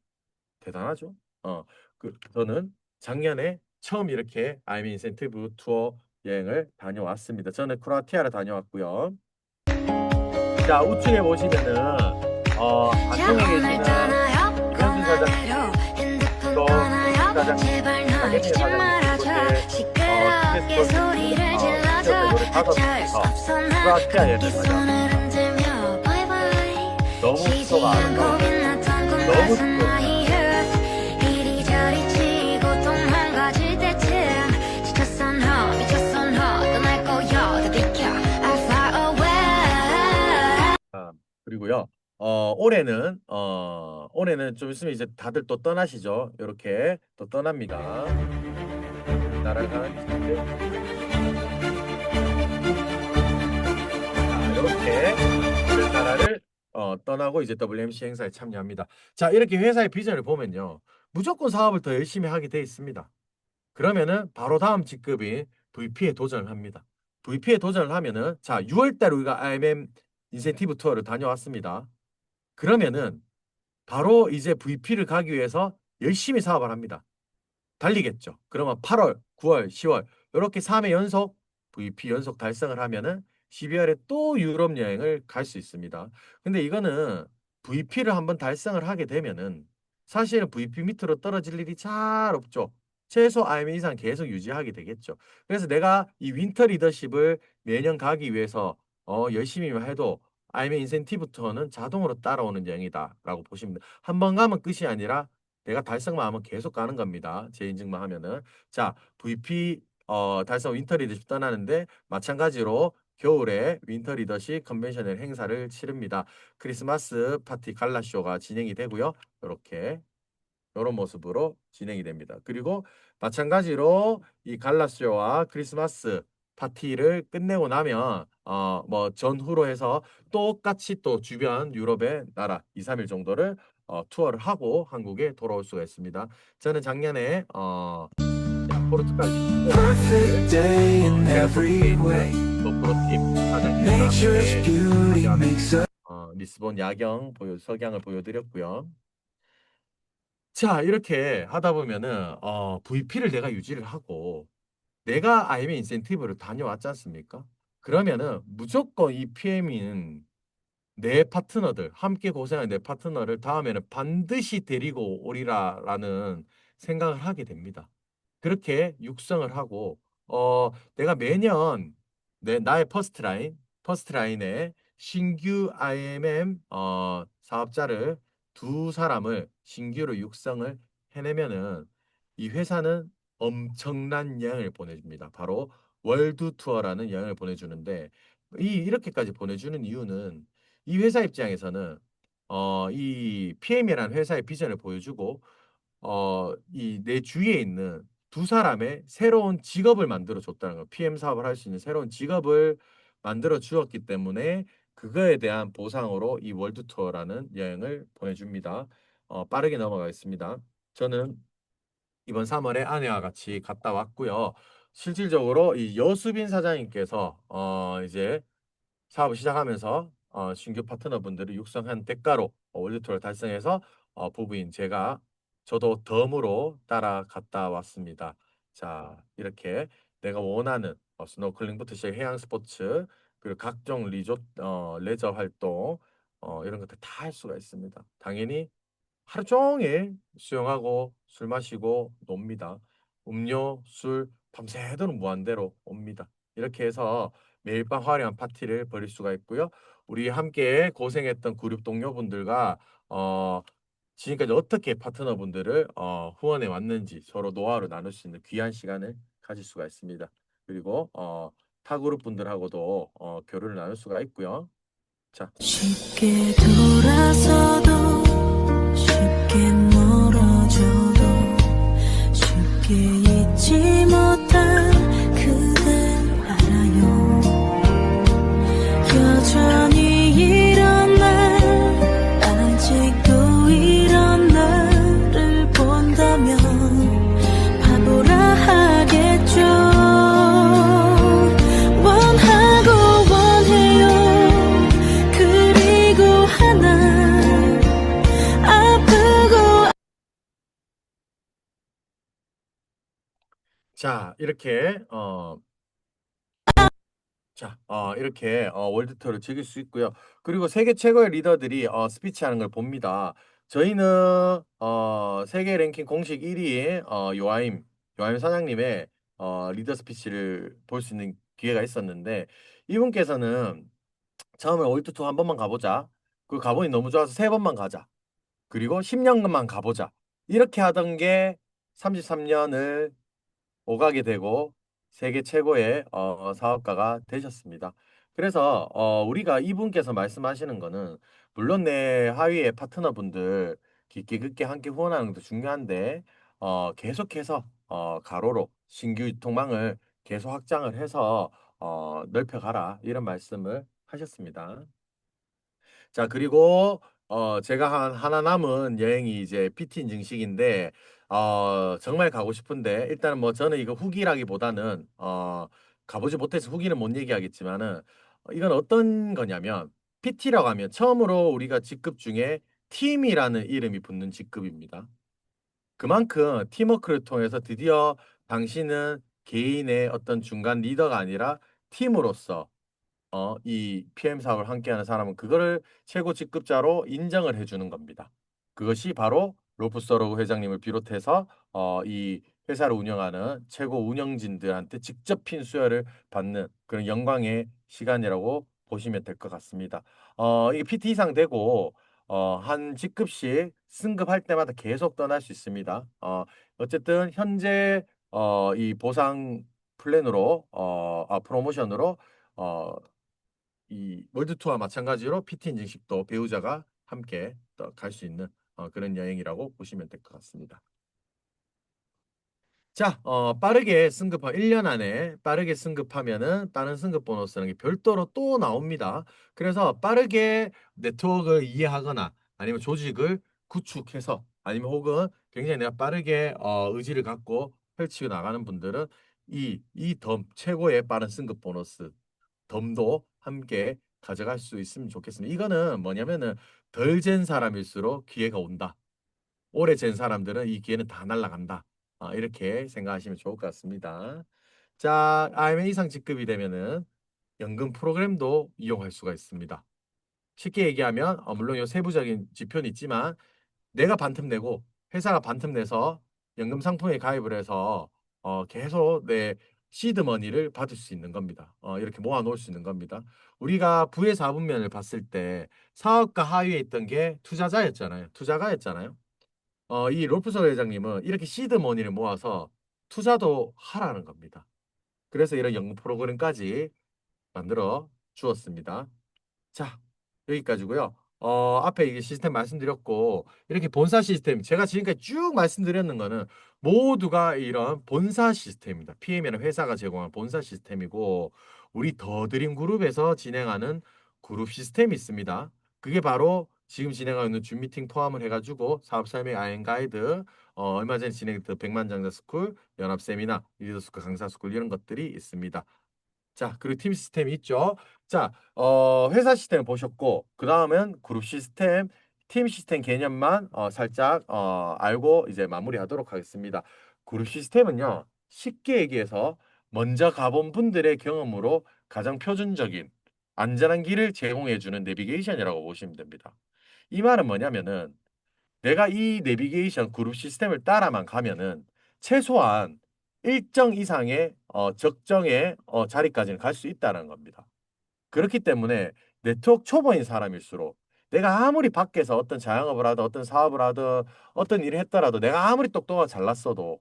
대단하죠? 저는 작년에 처음 이렇게 IM 인센티브 투어 여행을 다녀왔습니다. 저는 크로아티아를 다녀왔고요. 자, 우측에 보시면은 안동에 계시는 현진 사장님 또 사장님, 가게님 사장님 시어때 노래 다섯 중에서 브라키아의 가장 너무 속도가 아름다워. 너무 좋고. 그리고요, 올해는 좀 있으면 이제 다들 또 떠나시죠. 이렇게 또 떠납니다. 나라를 가는 길인데. 자, 이렇게 다른 나라를 떠나고 이제 WMC 행사에 참여합니다. 자, 이렇게 회사의 비전을 보면요, 무조건 사업을 더 열심히 하게 돼 있습니다. 그러면은 바로 다음 직급인 VP에 도전을 합니다. VP에 도전을 하면은, 자, 6월 달에 우리가 IMM 인센티브 투어를 다녀왔습니다. 그러면은 바로 이제 VP를 가기 위해서 열심히 사업을 합니다. 달리겠죠. 그러면 8월, 9월, 10월 이렇게 3회 연속 VP 연속 달성을 하면은 12월에 또 유럽 여행을 갈 수 있습니다. 근데 이거는 VP를 한번 달성을 하게 되면은 사실은 VP 밑으로 떨어질 일이 잘 없죠. 최소 IM 이상 계속 유지하게 되겠죠. 그래서 내가 이 윈터 리더십을 매년 가기 위해서 열심히만 해도 IM 인센티브 투어는 자동으로 따라오는 여행이다라고 보시면 돼요. 한 번 가면 끝이 아니라 내가 달성만 하면 계속 가는 겁니다. 재인증만 하면은. 자, VP 달성 윈터 리더십 떠나는데 마찬가지로 겨울에 윈터 리더십 컨벤션을 행사를 치릅니다. 크리스마스 파티 갈라쇼가 진행이 되고요. 이렇게 이런 모습으로 진행이 됩니다. 그리고 마찬가지로 이 갈라쇼와 크리스마스 파티를 끝내고 나면 뭐 전후로 해서 똑같이 또 주변 유럽의 나라 2, 3일 정도를 투어를 하고 한국에 돌아올 수가 있습니다. 저는 작년에 포르투갈 Perfect day in every way. 프로팀 Nature's beauty makes us. 리스본 야경 석양을 보여드렸고요. 자, 이렇게 하다 보면은 VP를 내가 유지를 하고 내가 IM 인센티브를 다녀왔지 않습니까? 그러면은 무조건 이 PM이는 내 파트너들, 함께 고생한 내 파트너를 다음에는 반드시 데리고 오리라라는 생각을 하게 됩니다. 그렇게 육성을 하고 내가 매년 나의 퍼스트 라인에 신규 IMM 사업자를 두 사람을 신규로 육성을 해내면은 이 회사는 엄청난 여행을 보내줍니다. 바로 월드 투어라는 여행을 보내주는데 이렇게까지 보내주는 이유는 이 회사 입장에서는 이 PM이라는 회사의 비전을 보여주고 이 내 주위에 있는 두 사람의 새로운 직업을 만들어 줬다는 거. PM 사업을 할 수 있는 새로운 직업을 만들어 주었기 때문에 그거에 대한 보상으로 이 월드 투어라는 여행을 보내줍니다. 빠르게 넘어가겠습니다. 저는 이번 3월에 아내와 같이 갔다 왔고요. 실질적으로 이 여수빈 사장님께서 이제 사업을 시작하면서 신규 파트너분들을 육성한 대가로 월드 투어를 달성해서 부부인 저도 덤으로 따라갔다 왔습니다. 자, 이렇게 내가 원하는 스노클링부터 시작 해양 스포츠 그리고 각종 레저 활동 이런 것들 다 할 수가 있습니다. 당연히 하루 종일 수영하고 술 마시고 놉니다. 음료, 술 밤새도록 무한대로 옵니다. 이렇게 해서 매일 밤 화려한 파티를 벌일 수가 있고요. 우리 함께 고생했던 그룹 동료분들과 지금까지 어떻게 파트너분들을 후원해 왔는지 서로 노하우를 나눌 수 있는 귀한 시간을 가질 수가 있습니다. 그리고 타 그룹 분들하고도 교류를 나눌 수가 있고요. 자, 쉽게 돌아서도 쉽게 멀어져도 쉽게 잊지 못한 그댈 알아요. 여전히 이런 날 아직도 이런 나를 본다면 바보라 하겠죠. 원하고 원해요. 그리고 하나 아프고. 자, 이렇게 이렇게 월드 투어를 즐길 수 있고요. 그리고 세계 최고의 리더들이 스피치하는 걸 봅니다. 저희는 세계 랭킹 공식 1위 요하임 사장님의 리더 스피치를 볼 수 있는 기회가 있었는데 이분께서는 처음에 올드투 한 번만 가보자. 그 가보니 너무 좋아서 세 번만 가자. 그리고 10년만 가보자. 이렇게 하던 게 33년을 오가게 되고 세계 최고의 사업가가 되셨습니다. 그래서 우리가 이분께서 말씀하시는 거는 물론 내 하위의 파트너분들 깊게 깊게 함께 후원하는 것도 중요한데 계속해서 가로로 신규 유통망을 계속 확장을 해서 넓혀가라 이런 말씀을 하셨습니다. 자, 그리고 제가 하나 남은 여행이 이제 PT 인증식인데 정말 가고 싶은데 일단은 뭐 저는 이거 후기라기보다는 가보지 못해서 후기는 못 얘기하겠지만은 이건 어떤 거냐면 PT라고 하면 처음으로 우리가 직급 중에 팀이라는 이름이 붙는 직급입니다. 그만큼 팀워크를 통해서 드디어 당신은 개인의 어떤 중간 리더가 아니라 팀으로서 이 PM 사업을 함께하는 사람은 그거를 최고 직급자로 인정을 해주는 겁니다. 그것이 바로 로프 서로우 회장님을 비롯해서 이 회사를 운영하는 최고 운영진들한테 직접 핀 수여를 받는 그런 영광의 시간이라고 보시면 될 것 같습니다. 이게 PT 이상 되고 한 직급씩 승급할 때마다 계속 떠날 수 있습니다. 어쨌든 현재 이 보상 플랜으로 프로모션으로 어, 이 월드 투어와 마찬가지로 PT 인증식도 배우자가 함께 갈 수 있는 그런 여행이라고 보시면 될 것 같습니다. 자, 빠르게 승급하 1년 안에 빠르게 승급하면은 다른 승급 보너스라는 게 별도로 또 나옵니다. 그래서 빠르게 네트워크를 이해하거나 아니면 조직을 구축해서 아니면 혹은 굉장히 내가 빠르게 의지를 갖고 펼치고 나가는 분들은 이 덤 최고의 빠른 승급 보너스 덤도 함께 가져갈 수 있으면 좋겠습니다. 이거는 뭐냐면은 덜 잰 사람일수록 기회가 온다. 오래 잰 사람들은 이 기회는 다 날아간다. 이렇게 생각하시면 좋을 것 같습니다. 자, IMA 이상 직급이 되면은 연금 프로그램도 이용할 수가 있습니다. 쉽게 얘기하면 물론 이 세부적인 지표는 있지만 내가 반틈 내고 회사가 반틈 내서 연금 상품에 가입을 해서 계속 내 시드 머니를 받을 수 있는 겁니다. 이렇게 모아 놓을 수 있는 겁니다. 우리가 부의 4분면을 봤을 때 사업가 하위에 있던 게 투자자였잖아요. 투자가였잖아요. 이 롤프서 회장님은 이렇게 시드 머니를 모아서 투자도 하라는 겁니다. 그래서 이런 연금 프로그램까지 만들어 주었습니다. 자, 여기까지고요. 앞에 이게 시스템 말씀드렸고 이렇게 본사 시스템 제가 지금까지 쭉 말씀드렸는 거는 모두가 이런 본사 시스템입니다. PM이라는 회사가 제공한 본사 시스템이고 우리 더드림 그룹에서 진행하는 그룹 시스템이 있습니다. 그게 바로 지금 진행하고 있는 줌 미팅 포함을 해가지고 사업 설명 아행 가이드 얼마 전에 진행했던 백만장자 스쿨, 연합 세미나, 리더 스쿨, 강사 스쿨 이런 것들이 있습니다. 자, 그리고 팀 시스템이 있죠. 자, 회사 시스템 보셨고, 그 다음은 그룹 시스템, 팀 시스템 개념만 살짝 알고 이제 마무리하도록 하겠습니다. 그룹 시스템은요, 쉽게 얘기해서 먼저 가본 분들의 경험으로 가장 표준적인 안전한 길을 제공해주는 내비게이션이라고 보시면 됩니다. 이 말은 뭐냐면은 내가 이 내비게이션 그룹 시스템을 따라만 가면은 최소한 일정 이상의 적정의 자리까지는 갈 수 있다는 겁니다. 그렇기 때문에 네트워크 초보인 사람일수록 내가 아무리 밖에서 어떤 자영업을 하든 어떤 사업을 하든 어떤 일을 했더라도 내가 아무리 똑똑하고 잘났어도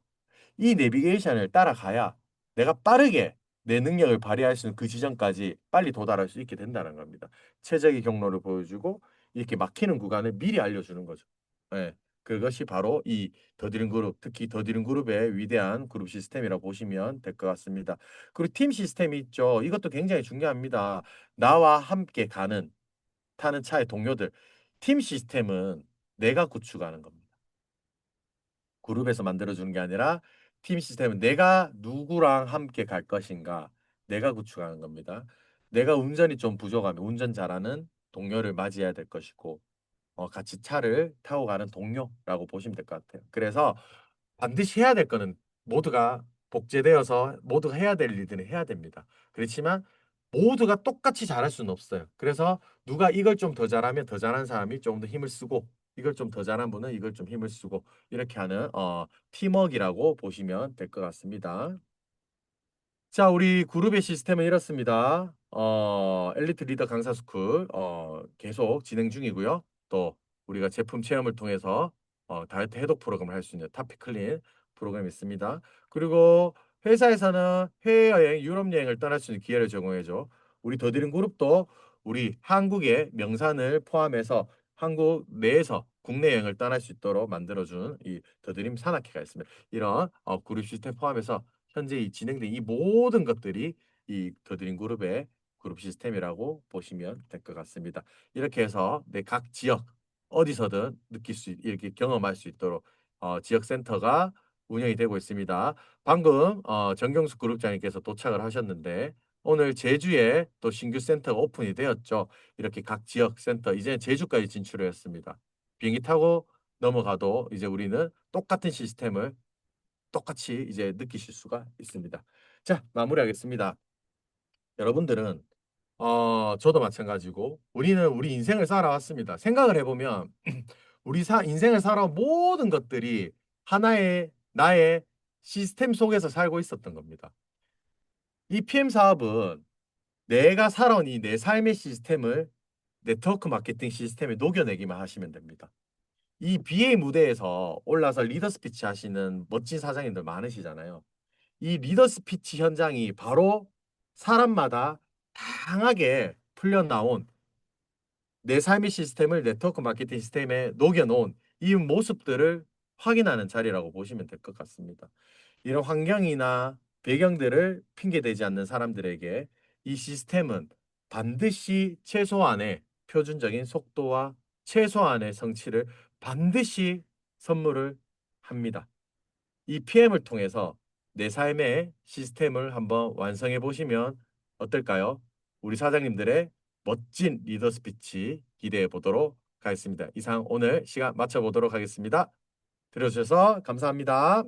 이 내비게이션을 따라가야 내가 빠르게 내 능력을 발휘할 수 있는 그 지점까지 빨리 도달할 수 있게 된다는 겁니다. 최적의 경로를 보여주고 이렇게 막히는 구간을 미리 알려주는 거죠. 예, 그것이 바로 이 더드림 그룹, 특히 더드림 그룹의 위대한 그룹 시스템이라고 보시면 될 것 같습니다. 그리고 팀 시스템이 있죠. 이것도 굉장히 중요합니다. 나와 함께 타는 차의 동료들. 팀 시스템은 내가 구축하는 겁니다. 그룹에서 만들어주는 게 아니라 팀 시스템은 내가 누구랑 함께 갈 것인가 내가 구축하는 겁니다. 내가 운전이 좀 부족하면 운전 잘하는 동료를 맞이해야 될 것이고 같이 차를 타고 가는 동료라고 보시면 될 것 같아요. 그래서 반드시 해야 될 거는 모두가 복제되어서 모두가 해야 될 일들은 해야 됩니다. 그렇지만 모두가 똑같이 잘할 수는 없어요. 그래서 누가 이걸 좀 더 잘하면 더 잘하는 사람이 좀 더 힘을 쓰고 이걸 좀 더 잘한 분은 이걸 좀 힘을 쓰고 이렇게 하는 팀워크라고 보시면 될 것 같습니다. 자, 우리 그룹의 시스템은 이렇습니다. 엘리트 리더 강사 스쿨 계속 진행 중이고요. 또 우리가 제품 체험을 통해서 다이어트 해독 프로그램을 할 수 있는 타피 클린 프로그램이 있습니다. 그리고 회사에서는 해외여행, 유럽 여행을 떠날 수 있는 기회를 제공해줘. 우리 더드림 그룹도 우리 한국의 명산을 포함해서 한국 내에서 국내 여행을 떠날 수 있도록 만들어준 이 더드림 산악회가 있습니다. 이런 그룹 시스템 포함해서 현재 이 진행된 이 모든 것들이 이 더드림 그룹의 그룹 시스템이라고 보시면 될 것 같습니다. 이렇게 해서 내 각 지역 어디서든 느낄 수 이렇게 경험할 수 있도록 지역 센터가 운영이 되고 있습니다. 방금 정경수 그룹장님께서 도착을 하셨는데 오늘 제주에 또 신규 센터가 오픈이 되었죠. 이렇게 각 지역 센터 이제 제주까지 진출을 했습니다. 비행기 타고 넘어가도 이제 우리는 똑같은 시스템을 똑같이 이제 느끼실 수가 있습니다. 자, 마무리하겠습니다. 여러분들은 저도 마찬가지고 우리는 우리 인생을 살아왔습니다. 생각을 해보면 우리 인생을 살아온 모든 것들이 하나의 나의 시스템 속에서 살고 있었던 겁니다. 이 PM 사업은 내가 살아온 이 내 삶의 시스템을 네트워크 마케팅 시스템에 녹여내기만 하시면 됩니다. 이 BA 무대에서 올라서 리더 스피치 하시는 멋진 사장님들 많으시잖아요. 이 리더 스피치 현장이 바로 사람마다 다양하게 풀려나온 내 삶의 시스템을 네트워크 마케팅 시스템에 녹여놓은 이 모습들을 확인하는 자리라고 보시면 될 것 같습니다. 이런 환경이나 배경들을 핑계대지 않는 사람들에게 이 시스템은 반드시 최소한의 표준적인 속도와 최소한의 성취를 반드시 선물을 합니다. 이 PM을 통해서 내 삶의 시스템을 한번 완성해 보시면 어떨까요? 우리 사장님들의 멋진 리더 스피치 기대해 보도록 하겠습니다. 이상 오늘 시간 마쳐 보도록 하겠습니다. 들어주셔서 감사합니다.